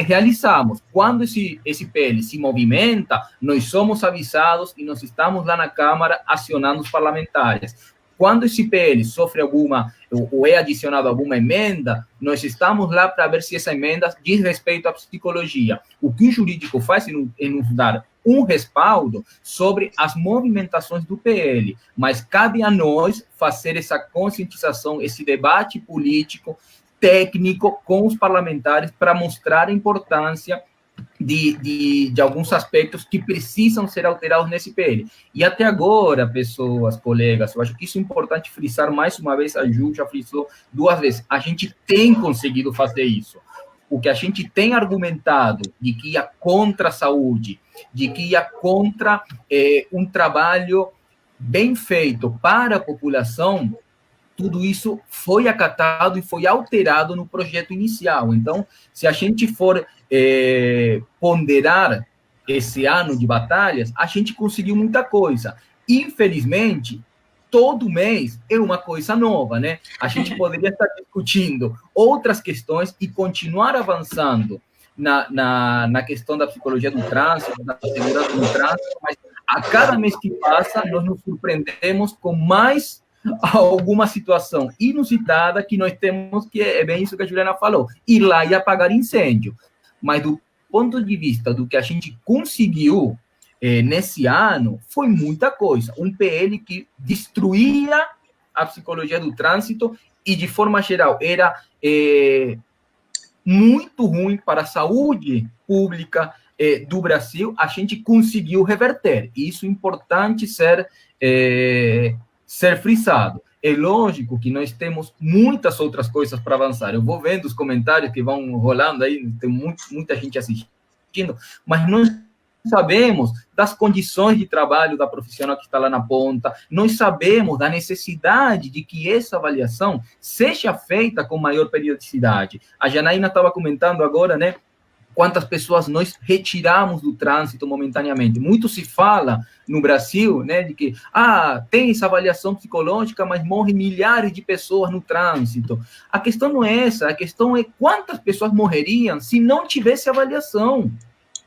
realizamos. Quando esse PL se movimenta, nós somos avisados e nós estamos lá na Câmara acionando os parlamentares. Quando esse PL sofre alguma, ou é adicionado alguma emenda, nós estamos lá para ver se essa emenda diz respeito à psicologia. O que o jurídico faz é nos dar um respaldo sobre as movimentações do PL, mas cabe a nós fazer essa conscientização, esse debate político, técnico com os parlamentares para mostrar a importância de alguns aspectos que precisam ser alterados nesse PL. E até agora, pessoas, colegas, eu acho que isso é importante frisar mais uma vez, a Ju já frisou 2 vezes, a gente tem conseguido fazer isso. O que a gente tem argumentado de que ia contra a saúde, de que ia contra um trabalho bem feito para a população, tudo isso foi acatado e foi alterado no projeto inicial. Então, se a gente for ponderar esse ano de batalhas, a gente conseguiu muita coisa. Infelizmente, todo mês é uma coisa nova, né? A gente poderia estar discutindo outras questões e continuar avançando na questão da psicologia do trânsito, da segurança do trânsito, mas a cada mês que passa, nós nos surpreendemos com mais alguma situação inusitada que nós temos, que é bem isso que a Juliana falou, ir lá e apagar incêndio. Mas do ponto de vista do que a gente conseguiu nesse ano, foi muita coisa. Um PL que destruía a psicologia do trânsito e, de forma geral, era muito ruim para a saúde pública do Brasil. A gente conseguiu reverter. Isso é importante ser frisado. É lógico que nós temos muitas outras coisas para avançar. Eu vou vendo os comentários que vão rolando aí, tem muita gente assistindo, mas nós sabemos das condições de trabalho da profissional que está lá na ponta, nós sabemos da necessidade de que essa avaliação seja feita com maior periodicidade. A Janaína estava comentando agora, né, quantas pessoas nós retiramos do trânsito momentaneamente. Muito se fala no Brasil, né, de que tem essa avaliação psicológica, mas morrem milhares de pessoas no trânsito. A questão não é essa, a questão é quantas pessoas morreriam se não tivesse avaliação,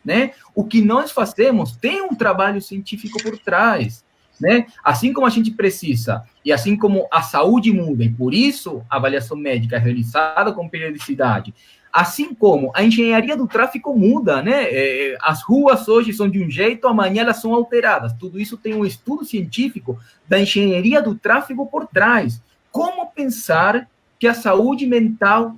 né? O que nós fazemos tem um trabalho científico por trás, né? Assim como a gente precisa, e assim como a saúde muda, e por isso a avaliação médica é realizada com periodicidade, assim como a engenharia do tráfego muda, né? As ruas hoje são de um jeito, amanhã elas são alteradas. Tudo isso tem um estudo científico da engenharia do tráfego por trás. Como pensar que a saúde mental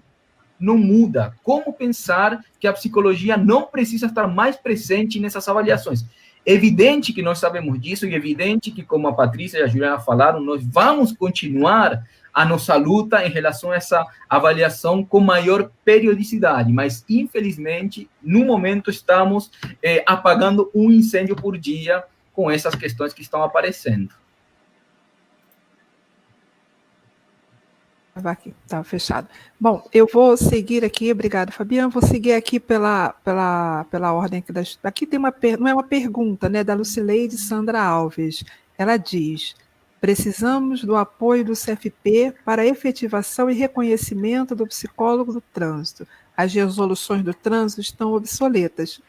não muda? Como pensar que a psicologia não precisa estar mais presente nessas avaliações? É evidente que nós sabemos disso, e é evidente que, como a Patrícia e a Juliana falaram, nós vamos continuar a nossa luta em relação a essa avaliação com maior periodicidade, mas, infelizmente, no momento estamos apagando um incêndio por dia com essas questões que estão aparecendo. Estava fechado. Bom, eu vou seguir aqui, obrigada, Fabiana, vou seguir aqui pela ordem aqui. Aqui tem não é uma pergunta, né, da Lucileide Sandra Alves. Ela diz: precisamos do apoio do CFP para a efetivação e reconhecimento do psicólogo do trânsito. As resoluções do trânsito estão obsoletas.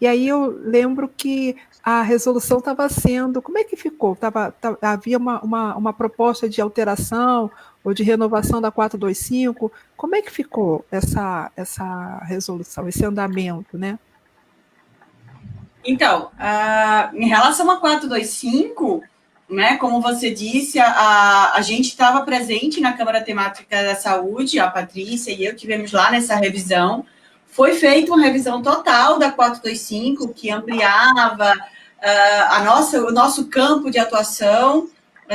E aí eu lembro que a resolução estava sendo... Como é que ficou? Havia uma proposta de alteração ou de renovação da 425. Como é que ficou essa resolução, esse andamento, né? Então, em relação a 425... né, como você disse, a gente estava presente na Câmara Temática da Saúde, a Patrícia e eu tivemos lá nessa revisão. Foi feita uma revisão total da 425, que ampliava o nosso campo de atuação,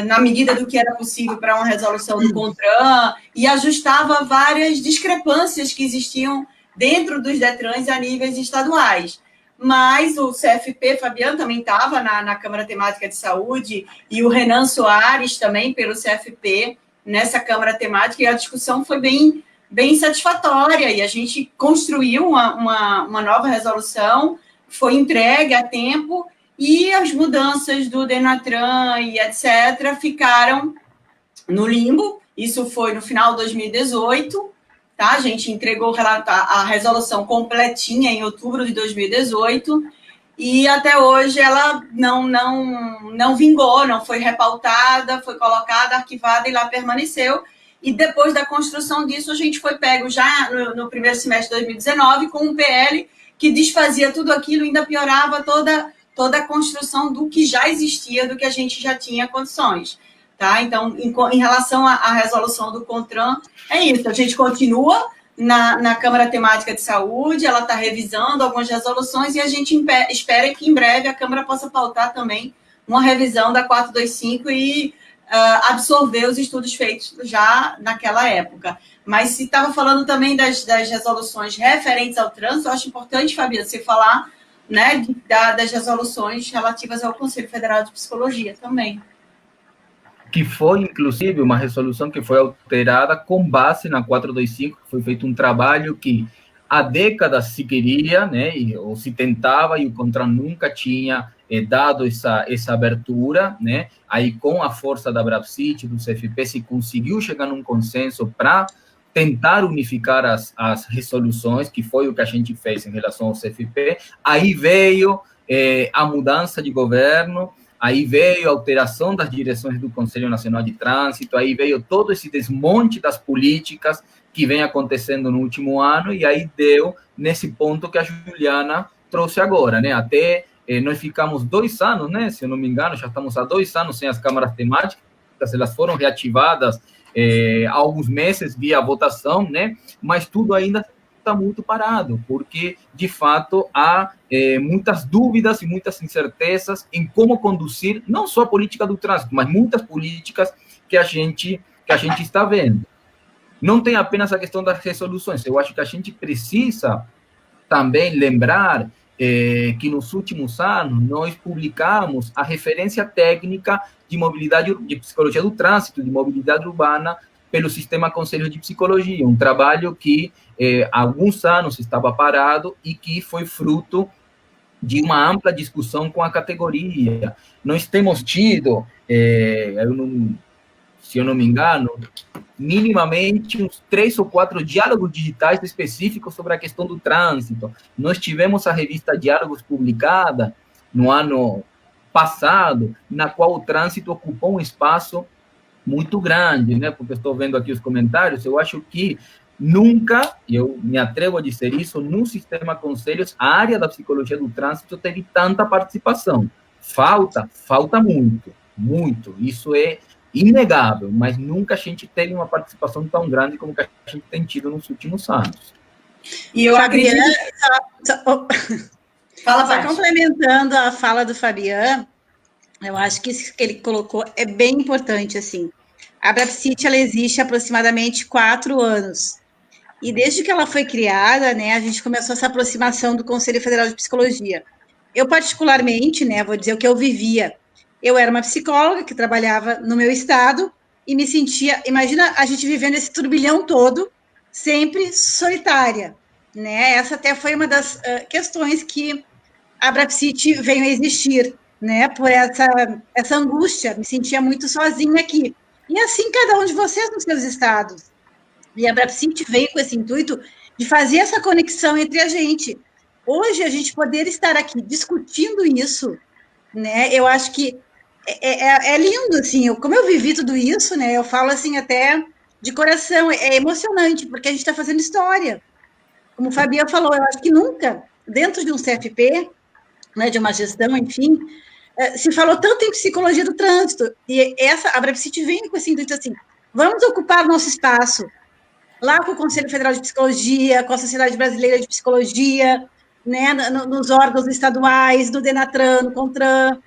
na medida do que era possível para uma resolução do CONTRAN, e ajustava várias discrepâncias que existiam dentro dos DETRANs a níveis estaduais. Mas o CFP, Fabiano, também estava na Câmara Temática de Saúde, e o Renan Soares também, pelo CFP, nessa Câmara Temática, e a discussão foi bem satisfatória, e a gente construiu uma nova resolução, foi entregue a tempo, e as mudanças do Denatran e etc. ficaram no limbo. Isso foi no final de 2018, tá? A gente entregou a resolução completinha em outubro de 2018, e até hoje ela não vingou, não foi repautada, foi colocada, arquivada e lá permaneceu. E depois da construção disso, a gente foi pego já no primeiro semestre de 2019 com um PL que desfazia tudo aquilo e ainda piorava toda a construção do que já existia, do que a gente já tinha condições. Tá? Então, em relação à resolução do CONTRAN, é isso. A gente continua na Câmara Temática de Saúde, ela está revisando algumas resoluções e a gente espera que em breve a Câmara possa pautar também uma revisão da 425 e absorver os estudos feitos já naquela época. Mas se estava falando também das resoluções referentes ao trânsito, eu acho importante, Fabiana, você falar, né, das resoluções relativas ao Conselho Federal de Psicologia também. Que foi, inclusive, uma resolução que foi alterada com base na 425, que foi feito um trabalho que há décadas se queria, né, ou se tentava, e o CONTRAN nunca tinha dado essa abertura, né, aí com a força da Abrapsit, do CFP, se conseguiu chegar num consenso para tentar unificar as resoluções, que foi o que a gente fez em relação ao CFP, aí veio a mudança de governo, aí veio a alteração das direções do Conselho Nacional de Trânsito, aí veio todo esse desmonte das políticas que vem acontecendo no último ano, e aí deu nesse ponto que a Juliana trouxe agora, né? Até nós ficamos 2 anos, né? Se eu não me engano, já estamos há 2 anos sem as câmaras temáticas, elas foram reativadas há alguns meses via votação, né? Mas tudo ainda está muito parado, porque, de fato, há muitas dúvidas e muitas incertezas em como conduzir, não só a política do trânsito, mas muitas políticas que a gente está vendo. Não tem apenas a questão das resoluções, eu acho que a gente precisa também lembrar que nos últimos anos nós publicamos a referência técnica de mobilidade, de psicologia do trânsito, de mobilidade urbana, pelo Sistema Conselho de Psicologia, um trabalho que há alguns anos estava parado e que foi fruto de uma ampla discussão com a categoria. Nós temos tido, se eu não me engano, minimamente uns 3 ou 4 diálogos digitais específicos sobre a questão do trânsito. Nós tivemos a revista Diálogos publicada no ano passado, na qual o trânsito ocupou um espaço muito grande, né? Porque estou vendo aqui os comentários, eu acho que nunca, eu me atrevo a dizer isso, no sistema conselhos, a área da psicologia do trânsito teve tanta participação. Falta muito, muito. Isso é inegável, mas nunca a gente teve uma participação tão grande como que a gente tem tido nos últimos anos. E eu acredito... Só complementando a fala do Fabian, eu acho que isso que ele colocou é bem importante, assim. A Abrapsit, ela existe há aproximadamente 4 anos. E desde que ela foi criada, né, a gente começou essa aproximação do Conselho Federal de Psicologia. Eu, particularmente, né, vou dizer o que eu vivia. Eu era uma psicóloga que trabalhava no meu estado e me sentia... Imagina a gente vivendo esse turbilhão todo, sempre solitária, né? Essa até foi uma das questões que a Abrapsit veio a existir, né? Por essa angústia, me sentia muito sozinha aqui. E assim cada um de vocês nos seus estados. E a Abrapsit veio com esse intuito de fazer essa conexão entre a gente. Hoje, a gente poder estar aqui discutindo isso, né? Eu acho que é lindo, assim, como eu vivi tudo isso, né? Eu falo assim até de coração, é emocionante, porque a gente está fazendo história. Como o Fabian falou, eu acho que nunca, dentro de um CFP, né, de uma gestão, enfim, se falou tanto em psicologia do trânsito, e a Abrapsit vem com esse intuito assim, vamos ocupar o nosso espaço, lá com o Conselho Federal de Psicologia, com a Sociedade Brasileira de Psicologia, né, nos órgãos estaduais, do Denatran, no CONTRAN,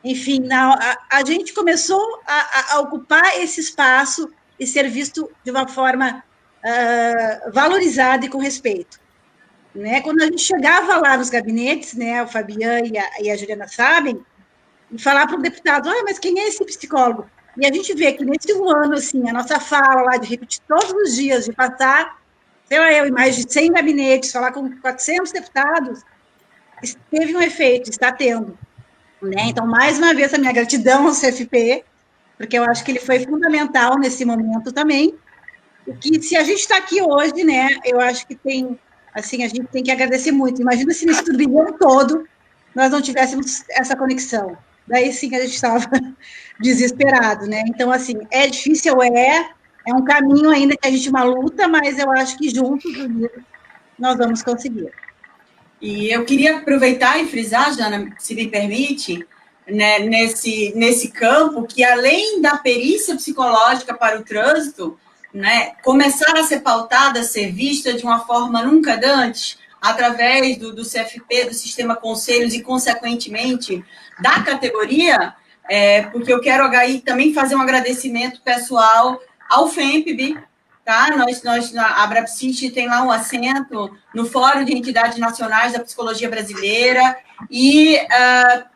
enfim, a gente começou a ocupar esse espaço e ser visto de uma forma valorizada e com respeito. Né? Quando a gente chegava lá nos gabinetes, né, o Fabian e a Juliana sabem, e falar para o deputado, mas quem é esse psicólogo? E a gente vê que nesse ano, assim, a nossa fala lá de repetir todos os dias, de passar, sei lá, em mais de 100 gabinetes, falar com 400 deputados, teve um efeito, está tendo. né? Então, mais uma vez, a minha gratidão ao CFP, porque eu acho que ele foi fundamental nesse momento também. E que, se a gente está aqui hoje, né, eu acho que tem, assim, a gente tem que agradecer muito. Imagina se nesse turbilhão todo nós não tivéssemos essa conexão. Daí sim que a gente estava desesperado, né? Então, assim, é difícil, é um caminho ainda que a gente uma luta, mas eu acho que juntos, unidos, nós vamos conseguir. E eu queria aproveitar e frisar, Jana, se me permite, né, nesse campo, que além da perícia psicológica para o trânsito, né, começar a ser pautada, a ser vista de uma forma nunca antes, através do CFP, do Sistema Conselhos e, consequentemente, da categoria, porque eu quero aí também fazer um agradecimento pessoal ao FEMPB, tá? A Abrapsit tem lá um assento no Fórum de Entidades Nacionais da Psicologia Brasileira, e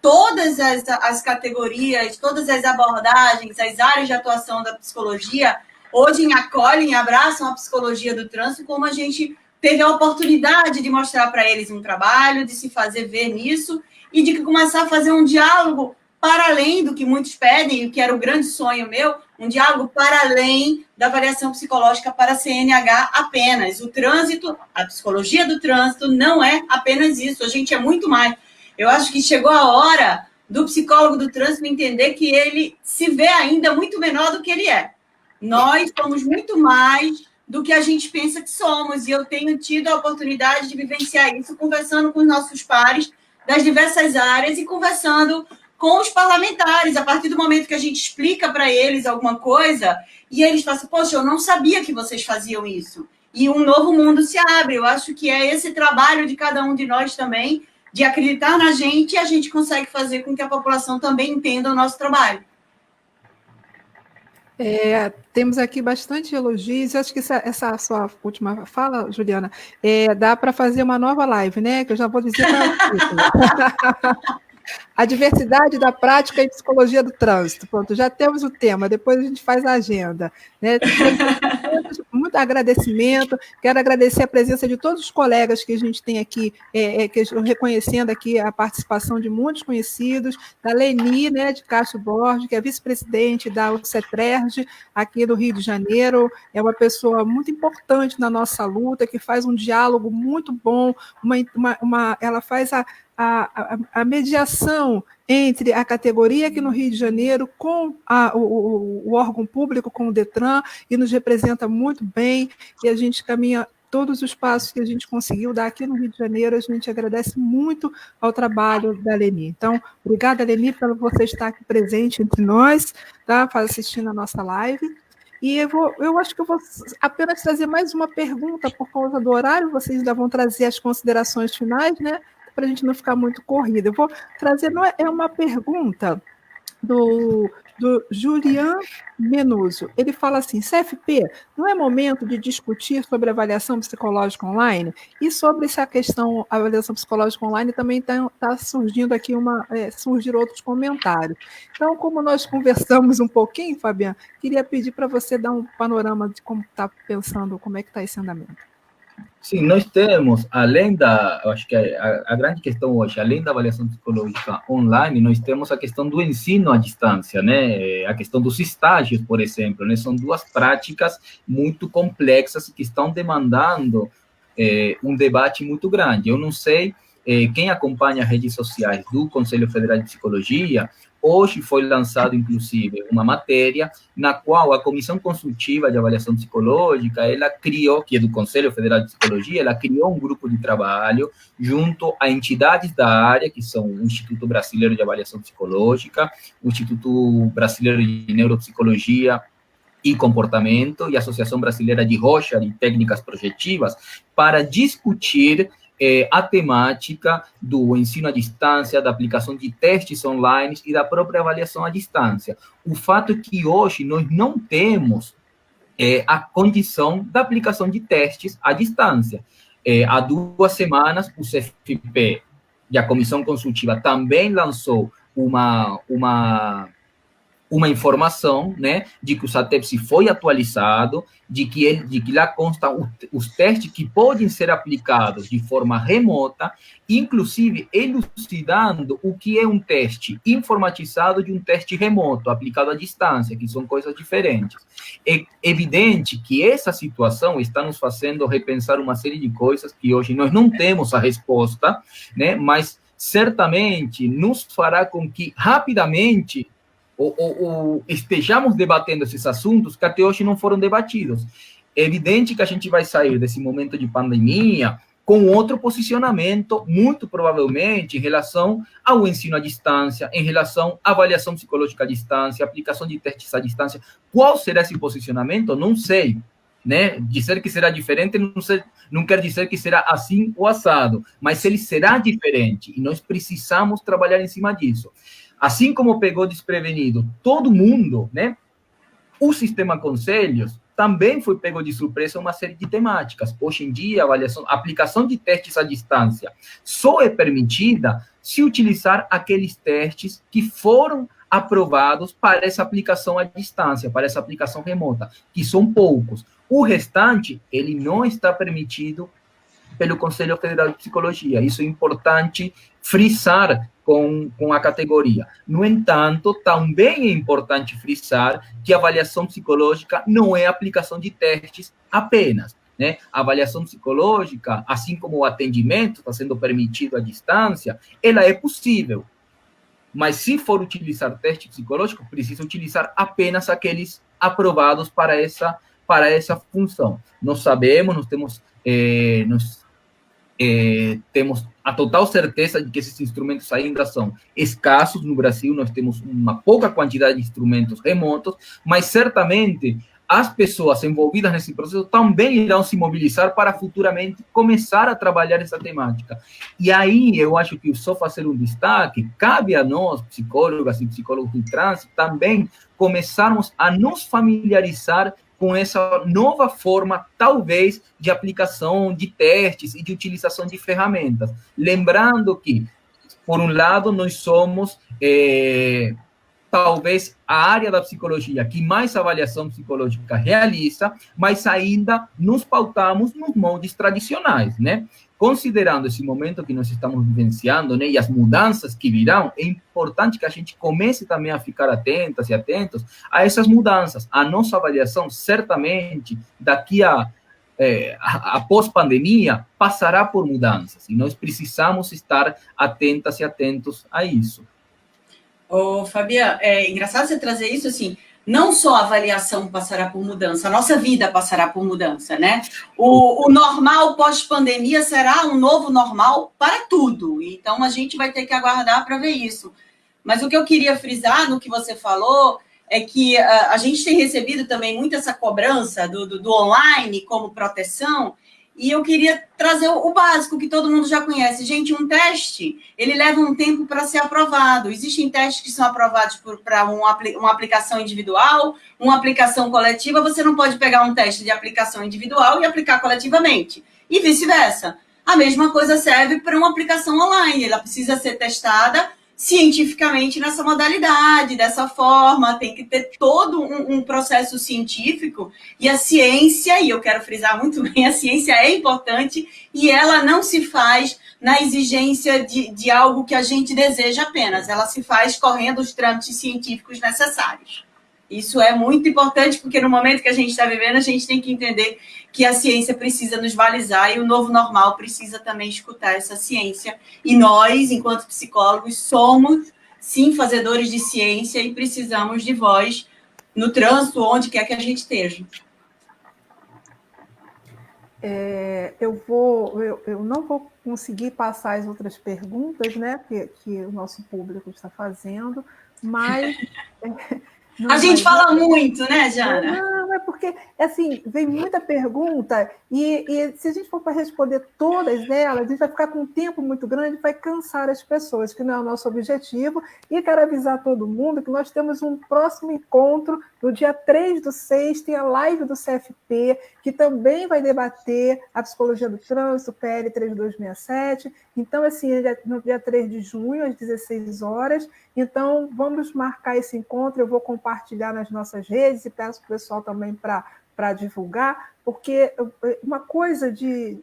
todas as categorias, todas as abordagens, as áreas de atuação da psicologia, hoje acolhem, abraçam a psicologia do trânsito, como a gente teve a oportunidade de mostrar para eles um trabalho, de se fazer ver nisso, e de começar a fazer um diálogo para além do que muitos pedem, o que era o grande sonho meu, um diálogo para além da avaliação psicológica para CNH apenas. O trânsito, a psicologia do trânsito não é apenas isso, a gente é muito mais. Eu acho que chegou a hora do psicólogo do trânsito entender que ele se vê ainda muito menor do que ele é. Nós somos muito mais do que a gente pensa que somos, e eu tenho tido a oportunidade de vivenciar isso conversando com os nossos pares das diversas áreas e conversando com os parlamentares, a partir do momento que a gente explica para eles alguma coisa, e eles falam assim, poxa, eu não sabia que vocês faziam isso. E um novo mundo se abre. Eu acho que é esse trabalho de cada um de nós também, de acreditar na gente, e a gente consegue fazer com que a população também entenda o nosso trabalho. Temos aqui bastante elogios. Eu acho que essa sua última fala, Juliana, dá para fazer uma nova live, né? Que eu já vou dizer para a diversidade da prática e psicologia do trânsito. Pronto, já temos o tema, depois a gente faz a agenda. Né? Muito agradecimento, quero agradecer a presença de todos os colegas que a gente tem aqui, reconhecendo aqui a participação de muitos conhecidos, da Leni, né, de Castro Borges, que é vice-presidente da UCETRERJ, aqui do Rio de Janeiro, é uma pessoa muito importante na nossa luta, que faz um diálogo muito bom, ela faz a mediação entre a categoria aqui no Rio de Janeiro com o órgão público, com o Detran, e nos representa muito bem, e a gente caminha todos os passos que a gente conseguiu dar aqui no Rio de Janeiro. A gente agradece muito ao trabalho da Leni. Então, obrigada, Leni, por você estar aqui presente entre nós, tá, assistindo a nossa live. E eu acho que eu vou apenas trazer mais uma pergunta por causa do horário, vocês ainda vão trazer as considerações finais, né? Para a gente não ficar muito corrido. Eu vou trazer, é uma pergunta do Julian Menuso. Ele fala assim, CFP, não é momento de discutir sobre avaliação psicológica online? E sobre essa questão, avaliação psicológica online, também está surgindo aqui surgir outros comentários. Então, como nós conversamos um pouquinho, Fabiana, queria pedir para você dar um panorama de como está pensando, como é que está esse andamento. Sim, nós temos, além eu acho que a grande questão hoje, além da avaliação psicológica online, nós temos a questão do ensino à distância, né? A questão dos estágios, por exemplo, né? São duas práticas muito complexas que estão demandando um debate muito grande. Eu não sei, quem acompanha as redes sociais do Conselho Federal de Psicologia, hoje foi lançado, inclusive, uma matéria na qual a Comissão Consultiva de Avaliação Psicológica, ela criou, que é do Conselho Federal de Psicologia, ela criou um grupo de trabalho junto a entidades da área, que são o Instituto Brasileiro de Avaliação Psicológica, o Instituto Brasileiro de Neuropsicologia e Comportamento e a Associação Brasileira de Rorschach e Técnicas Projetivas, para discutir a temática do ensino à distância, da aplicação de testes online e da própria avaliação à distância. O fato é que hoje nós não temos a condição da aplicação de testes à distância. Há 2 semanas, o CFP e a Comissão Consultiva também lançou uma uma informação, né, de que o SATEPSI foi atualizado, de que lá consta os testes que podem ser aplicados de forma remota, inclusive elucidando o que é um teste informatizado de um teste remoto, aplicado à distância, que são coisas diferentes. É evidente que essa situação está nos fazendo repensar uma série de coisas que hoje nós não temos a resposta, né, mas certamente nos fará com que rapidamente ou estejamos debatendo esses assuntos que até hoje não foram debatidos. É evidente que a gente vai sair desse momento de pandemia com outro posicionamento, muito provavelmente, em relação ao ensino à distância, em relação à avaliação psicológica à distância, aplicação de testes à distância. Qual será esse posicionamento? Não sei, né? Dizer que será diferente não quer dizer que será assim ou assado, mas ele será diferente, e nós precisamos trabalhar em cima disso. Assim como pegou desprevenido todo mundo, né? O sistema Conselhos também foi pego de surpresa uma série de temáticas. Hoje em dia, a aplicação de testes à distância só é permitida se utilizar aqueles testes que foram aprovados para essa aplicação à distância, para essa aplicação remota, que são poucos. O restante, ele não está permitido pelo Conselho Federal de Psicologia. Isso é importante frisar com a categoria. No entanto, também é importante frisar que a avaliação psicológica não é aplicação de testes apenas, né? A avaliação psicológica, assim como o atendimento está sendo permitido à distância, ela é possível. Mas se for utilizar teste psicológico, precisa utilizar apenas aqueles aprovados para essa função. Nós sabemos, nós temos a total certeza de que esses instrumentos ainda são escassos no Brasil, nós temos uma pouca quantidade de instrumentos remotos, mas certamente as pessoas envolvidas nesse processo também irão se mobilizar para futuramente começar a trabalhar essa temática. E aí, eu acho que só fazer um destaque, cabe a nós, psicólogas e psicólogos de trânsito, também começarmos a nos familiarizar com essa nova forma, talvez, de aplicação de testes e de utilização de ferramentas. Lembrando que, por um lado, nós somos, talvez, a área da psicologia que mais avaliação psicológica realiza, mas ainda nos pautamos nos moldes tradicionais, né? Considerando esse momento que nós estamos vivenciando, né, e as mudanças que virão, é importante que a gente comece também a ficar atentas e atentos a essas mudanças. A nossa avaliação, certamente, daqui a pós-pandemia, passará por mudanças, e nós precisamos estar atentas e atentos a isso. Ô, Fabiana, é engraçado você trazer isso, assim, não só a avaliação passará por mudança, a nossa vida passará por mudança, né? O normal pós-pandemia será um novo normal para tudo, então a gente vai ter que aguardar para ver isso. Mas o que eu queria frisar no que você falou é que a gente tem recebido também muito essa cobrança do online como proteção, e eu queria trazer o básico que todo mundo já conhece. Gente, um teste, ele leva um tempo para ser aprovado. Existem testes que são aprovados para uma aplicação individual, uma aplicação coletiva. Você não pode pegar um teste de aplicação individual e aplicar coletivamente. E vice-versa. A mesma coisa serve para uma aplicação online. Ela precisa ser testada cientificamente nessa modalidade, dessa forma, tem que ter todo um processo científico, e a ciência, e eu quero frisar muito bem, a ciência é importante, e ela não se faz na exigência de algo que a gente deseja apenas, ela se faz correndo os trâmites científicos necessários. Isso é muito importante, porque no momento que a gente está vivendo, a gente tem que entender que a ciência precisa nos balizar e o novo normal precisa também escutar essa ciência. E nós, enquanto psicólogos, somos, sim, fazedores de ciência e precisamos de voz no trânsito, onde quer que a gente esteja. Eu não vou conseguir passar as outras perguntas, né, que o nosso público está fazendo, mas... A gente fala muito, né, Jana? Não, é porque, assim, vem muita pergunta e se a gente for para responder todas elas, a gente vai ficar com um tempo muito grande, vai cansar as pessoas, que não é o nosso objetivo. E quero avisar todo mundo que nós temos um próximo encontro No dia 3/6 tem a live do CFP, que também vai debater a psicologia do trânsito, PL 3267. Então, assim, no dia 3 de junho, às 16 horas. Então, vamos marcar esse encontro, eu vou compartilhar nas nossas redes e peço para o pessoal também para divulgar, porque uma coisa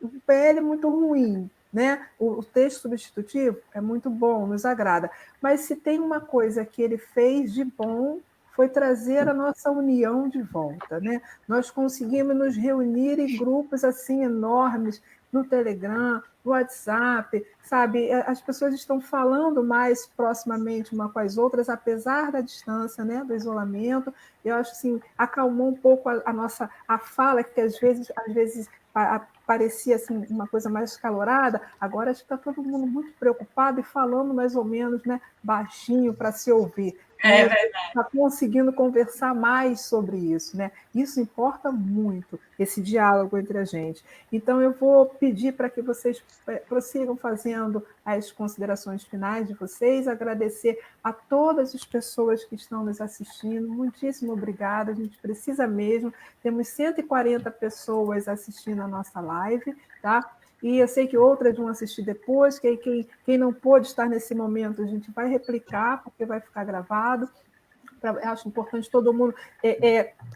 o PL é muito ruim, né? O texto substitutivo é muito bom, nos agrada, mas se tem uma coisa que ele fez de bom, foi trazer a nossa união de volta, né? Nós conseguimos nos reunir em grupos assim enormes, no Telegram, no WhatsApp, sabe? As pessoas estão falando mais proximamente uma com as outras, apesar da distância, né? Do isolamento. Eu acho assim, acalmou um pouco a nossa fala, que às vezes parecia assim, uma coisa mais escalorada. Agora acho que está todo mundo muito preocupado e falando mais ou menos, né, baixinho para se ouvir. É verdade. Está conseguindo conversar mais sobre isso, né? Isso importa muito, esse diálogo entre a gente. Então, eu vou pedir para que vocês prossigam fazendo as considerações finais de vocês, agradecer a todas as pessoas que estão nos assistindo. Muitíssimo obrigada, a gente precisa mesmo. Temos 140 pessoas assistindo a nossa live, tá? E eu sei que outras vão assistir depois, quem não pôde estar nesse momento, a gente vai replicar, porque vai ficar gravado. Acho importante todo mundo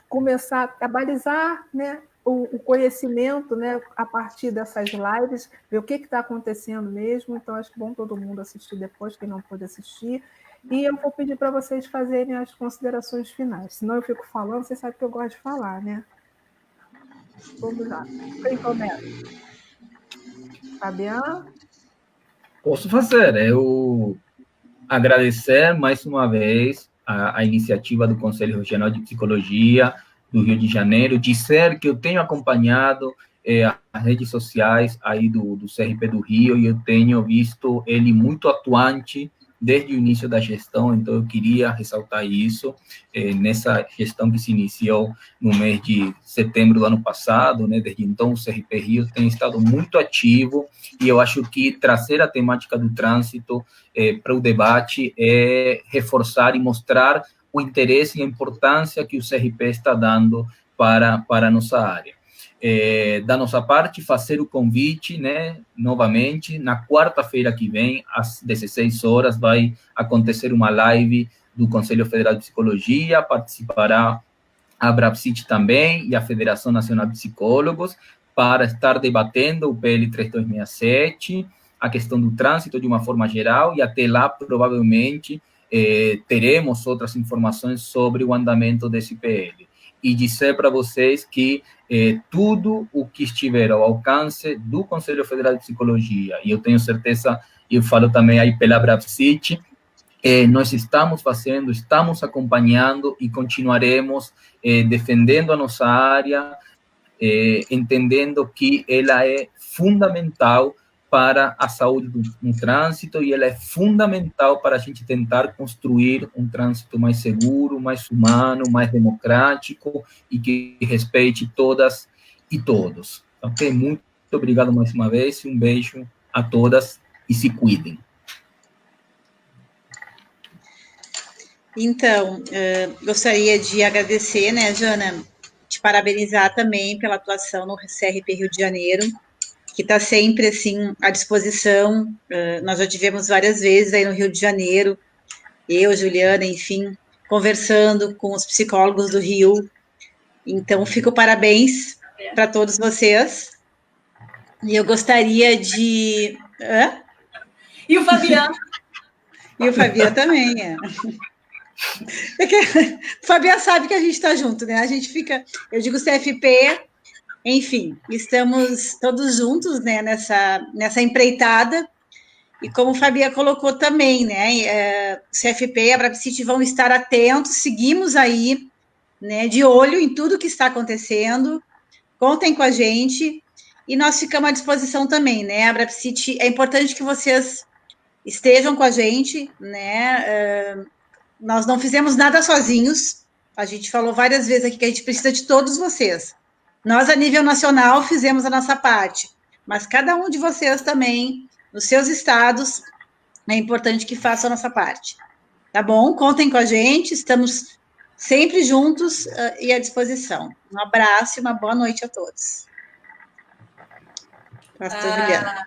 começar a balizar, né, o conhecimento, né, a partir dessas lives, ver o que está acontecendo mesmo. Então, acho bom todo mundo assistir depois, quem não pôde assistir. E eu vou pedir para vocês fazerem as considerações finais. Senão eu fico falando, vocês sabem que eu gosto de falar, né? Vamos lá. Quem começa? Fabiano? Posso fazer. Eu agradecer mais uma vez a iniciativa do Conselho Regional de Psicologia do Rio de Janeiro, dizer que eu tenho acompanhado as redes sociais aí do CRP do Rio e eu tenho visto ele muito atuante desde o início da gestão, então eu queria ressaltar isso, nessa gestão que se iniciou no mês de setembro do ano passado, né? Desde então o CRP Rio tem estado muito ativo e eu acho que trazer a temática do trânsito para o debate é reforçar e mostrar o interesse e a importância que o CRP está dando para a nossa área. Da nossa parte, fazer o convite, né, novamente, na quarta-feira que vem, às 16 horas, vai acontecer uma live do Conselho Federal de Psicologia, participará a Abrapsit também e a Federação Nacional de Psicólogos, para estar debatendo o PL 3267, a questão do trânsito de uma forma geral, e até lá, provavelmente, teremos outras informações sobre o andamento desse PL. E dizer para vocês que tudo o que estiver ao alcance do Conselho Federal de Psicologia, e eu tenho certeza, eu falo também aí pela Abrapsit, nós estamos fazendo, estamos acompanhando e continuaremos defendendo a nossa área, entendendo que ela é fundamental para a saúde no trânsito e ela é fundamental para a gente tentar construir um trânsito mais seguro, mais humano, mais democrático e que respeite todas e todos. Ok? Muito obrigado mais uma vez e um beijo a todas e se cuidem. Então, gostaria de agradecer, né, Jana, te parabenizar também pela atuação no CRP Rio de Janeiro, que está sempre, assim, à disposição. Nós já tivemos várias vezes aí no Rio de Janeiro, eu, Juliana, enfim, conversando com os psicólogos do Rio. Então, fico parabéns para todos vocês. E eu gostaria de... Hã? E o Fabiano? E o Fabiano também, O Fabiano sabe que a gente está junto, né? A gente fica... Eu digo CFP... Enfim, estamos todos juntos, né, nessa empreitada, e como o Fabia colocou também, né, CFP e a Abrapsit vão estar atentos, seguimos aí, né, de olho em tudo que está acontecendo, contem com a gente, e nós ficamos à disposição também, né, a Abrapsit, é importante que vocês estejam com a gente, né, nós não fizemos nada sozinhos, a gente falou várias vezes aqui que a gente precisa de todos vocês. Nós, a nível nacional, fizemos a nossa parte, mas cada um de vocês também, nos seus estados, é importante que façam a nossa parte. Tá bom? Contem com a gente, estamos sempre juntos e à disposição. Um abraço e uma boa noite a todos. Pastor Juliana.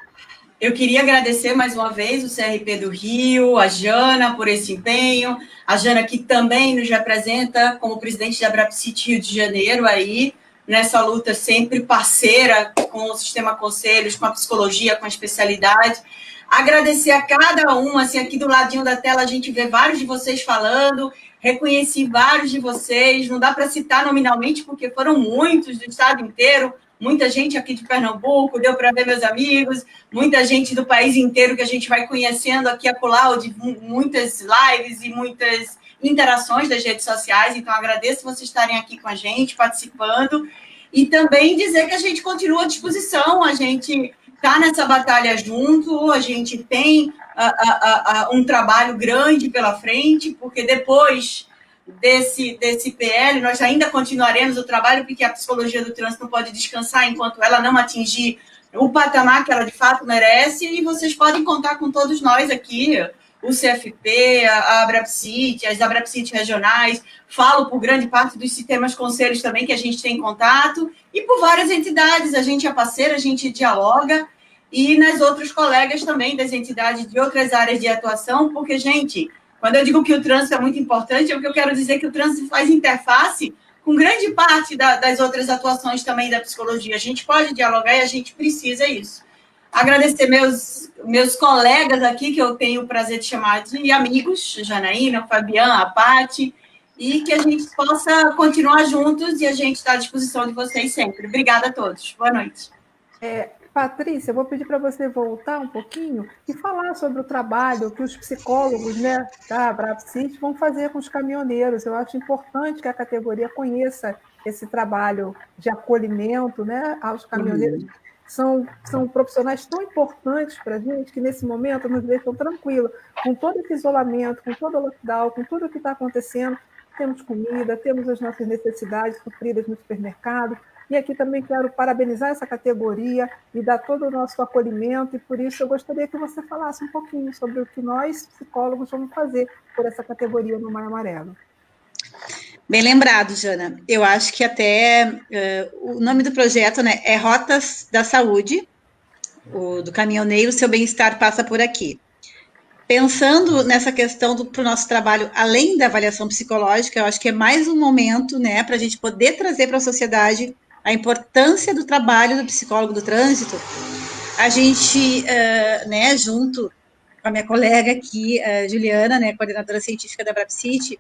Eu queria agradecer mais uma vez o CRP do Rio, a Jana por esse empenho, a Jana que também nos representa como presidente da Abrapsit Rio de Janeiro aí, nessa luta sempre parceira com o Sistema Conselhos, com a psicologia, com a especialidade. Agradecer a cada um, assim, aqui do ladinho da tela a gente vê vários de vocês falando, reconheci vários de vocês, não dá para citar nominalmente porque foram muitos do estado inteiro, muita gente aqui de Pernambuco, deu para ver meus amigos, muita gente do país inteiro que a gente vai conhecendo aqui acolá, de muitas lives e muitas interações das redes sociais, então agradeço vocês estarem aqui com a gente, participando, e também dizer que a gente continua à disposição, a gente está nessa batalha junto, a gente tem um trabalho grande pela frente, porque depois desse PL, nós ainda continuaremos o trabalho, porque a psicologia do trânsito não pode descansar enquanto ela não atingir o patamar que ela de fato merece, e vocês podem contar com todos nós aqui, o CFP, a Abrapsit, as Abrapsit regionais, falo por grande parte dos sistemas conselhos também que a gente tem contato, e por várias entidades, a gente é parceira, a gente dialoga, e nas outras colegas também das entidades de outras áreas de atuação, porque, gente, quando eu digo que o trânsito é muito importante, é porque eu quero dizer que o trânsito faz interface com grande parte das outras atuações também da psicologia. A gente pode dialogar e a gente precisa isso. Agradecer meus colegas aqui, que eu tenho o prazer de chamar de amigos, Janaína, Fabiana, a Paty, e que a gente possa continuar juntos e a gente está à disposição de vocês sempre. Obrigada a todos. Boa noite. Patrícia, eu vou pedir para você voltar um pouquinho e falar sobre o trabalho que os psicólogos, né, da Abrapsit vão fazer com os caminhoneiros. Eu acho importante que a categoria conheça esse trabalho de acolhimento, né, aos caminhoneiros. São profissionais tão importantes para a gente que, nesse momento, nos deixam tranquilos. Com todo esse isolamento, com todo o lockdown, com tudo o que está acontecendo, temos comida, temos as nossas necessidades supridas no supermercado. E aqui também quero parabenizar essa categoria e dar todo o nosso acolhimento, e por isso eu gostaria que você falasse um pouquinho sobre o que nós, psicólogos, vamos fazer por essa categoria no Maio Amarelo. Bem lembrado, Jana. Eu acho que até o nome do projeto, né, é Rotas da Saúde, do caminhoneiro, seu bem-estar passa por aqui. Pensando nessa questão para o nosso trabalho, além da avaliação psicológica, eu acho que é mais um momento, né, para a gente poder trazer para a sociedade a importância do trabalho do psicólogo do trânsito. A gente, né, junto com a minha colega aqui, Juliana, né, coordenadora científica da Abrapsit,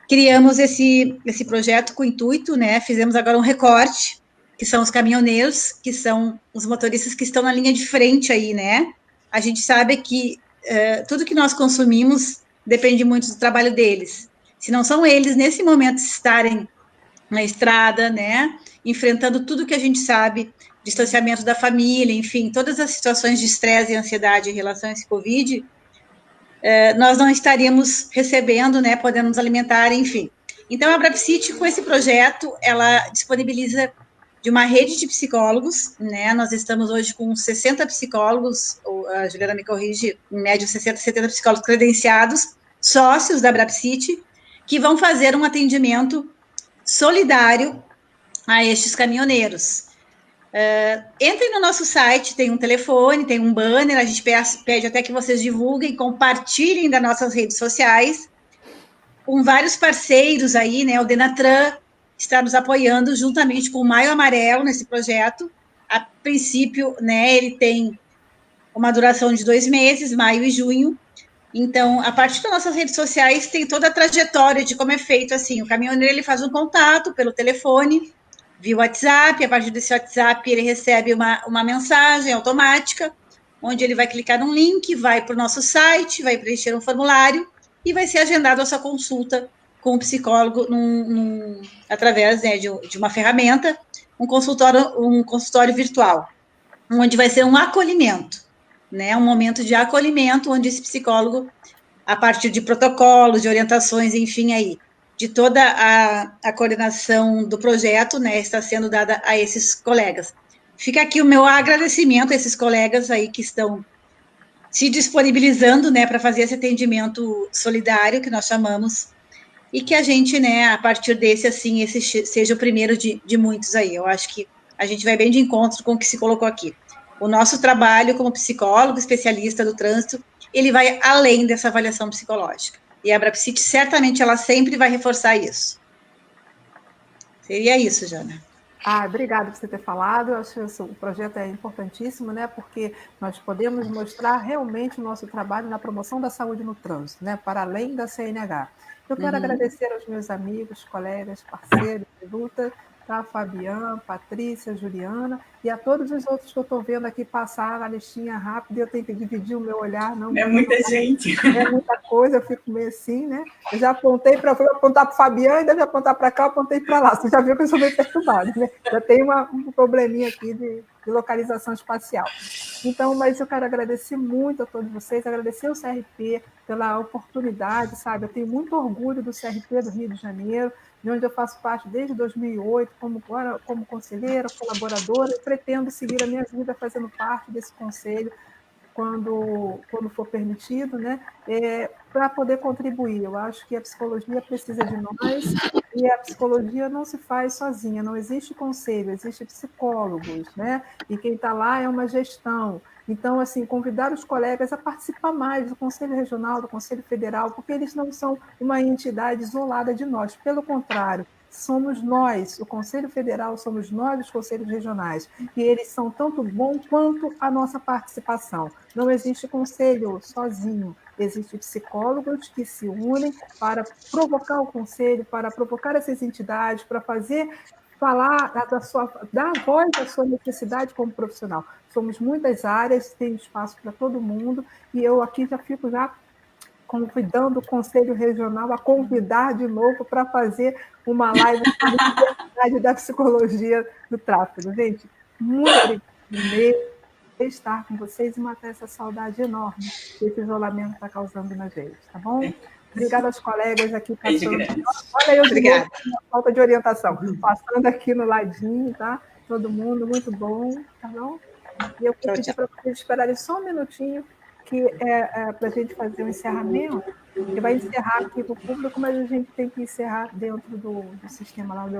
criamos esse projeto com o intuito, né, fizemos agora um recorte, que são os caminhoneiros, que são os motoristas que estão na linha de frente aí, né. A gente sabe que tudo que nós consumimos depende muito do trabalho deles. Se não são eles, nesse momento, estarem na estrada, né, enfrentando tudo que a gente sabe, distanciamento da família, enfim, todas as situações de estresse e ansiedade em relação a esse Covid, nós não estaríamos recebendo, né, podendo nos alimentar, enfim. Então, a Abrapsit, com esse projeto, ela disponibiliza de uma rede de psicólogos, né, nós estamos hoje com 60 psicólogos, a Juliana me corrige, em média 60, 70 psicólogos credenciados, sócios da Abrapsit, que vão fazer um atendimento solidário a estes caminhoneiros. Entrem no nosso site, tem um telefone, tem um banner, a gente pede até que vocês divulguem, compartilhem das nossas redes sociais, com vários parceiros aí, né, o Denatran está nos apoiando juntamente com o Maio Amarelo nesse projeto. A princípio, né, ele tem uma duração de 2 meses, maio e junho. Então, a partir das nossas redes sociais, tem toda a trajetória de como é feito, assim, o caminhoneiro, ele faz um contato pelo telefone, via WhatsApp, a partir desse WhatsApp, ele recebe uma mensagem automática, onde ele vai clicar num link, vai para o nosso site, vai preencher um formulário, e vai ser agendado a sua consulta com o psicólogo através, né, de uma ferramenta, um consultório virtual, onde vai ser um acolhimento, né, um momento de acolhimento, onde esse psicólogo, a partir de protocolos, de orientações, enfim, aí, de toda a coordenação do projeto, né, está sendo dada a esses colegas. Fica aqui o meu agradecimento a esses colegas aí que estão se disponibilizando, né, para fazer esse atendimento solidário, que nós chamamos. e que a gente, né, a partir desse, assim, esse seja o primeiro de muitos aí. Eu acho que a gente vai bem de encontro com o que se colocou aqui. O nosso trabalho como psicólogo, especialista do trânsito, ele vai além dessa avaliação psicológica. E a Abrapsit, certamente, ela sempre vai reforçar isso. Seria isso, Jana. Obrigada por você ter falado. Eu acho que o projeto é importantíssimo, né? Porque nós podemos mostrar realmente o nosso trabalho na promoção da saúde no trânsito, né? Para além da CNH. Eu quero agradecer aos meus amigos, colegas, parceiros de luta, tá? Fabiana, Patrícia, Juliana e a todos os outros que eu estou vendo aqui passar na listinha rápida e eu tenho que dividir o meu olhar. Não, é muita gente. É muita coisa, eu fico meio assim, né? Eu já apontei para apontar para o Fabiano, ainda já apontar para cá, eu apontei para lá. Você já viu que eu sou meio perturbada, né? Já tem um probleminha aqui de localização espacial. Então, mas eu quero agradecer muito a todos vocês, agradecer ao CRP pela oportunidade, sabe? Eu tenho muito orgulho do CRP do Rio de Janeiro, de onde eu faço parte desde 2008, como conselheira, colaboradora, e pretendo seguir a minha vida fazendo parte desse conselho, quando for permitido, né, para poder contribuir. Eu acho que a psicologia precisa de nós e a psicologia não se faz sozinha, não existe conselho, existem psicólogos, né, e quem está lá é uma gestão. Então, assim, convidar os colegas a participar mais do Conselho Regional, do Conselho Federal, porque eles não são uma entidade isolada de nós, pelo contrário, somos nós, o Conselho Federal, somos nós, os conselhos regionais, e eles são tanto bom quanto a nossa participação. Não existe conselho sozinho, existem psicólogos que se unem para provocar o conselho, para provocar essas entidades, para falar dar voz à sua necessidade como profissional. Somos muitas áreas, tem espaço para todo mundo, e eu aqui já fico convidando o Conselho Regional a convidar de novo para fazer uma live da psicologia do tráfego. Gente, muito obrigada mesmo por estar com vocês e matar essa saudade enorme que esse isolamento está causando na gente, tá bom? Obrigada aos colegas aqui passando. Olha eu de novo, falta de orientação. Passando aqui no ladinho, tá? Todo mundo, muito bom, tá bom? E eu vou pedir para vocês esperarem só um minutinho, que é para a gente fazer o encerramento, que vai encerrar aqui para o público, mas a gente tem que encerrar dentro do sistema lá do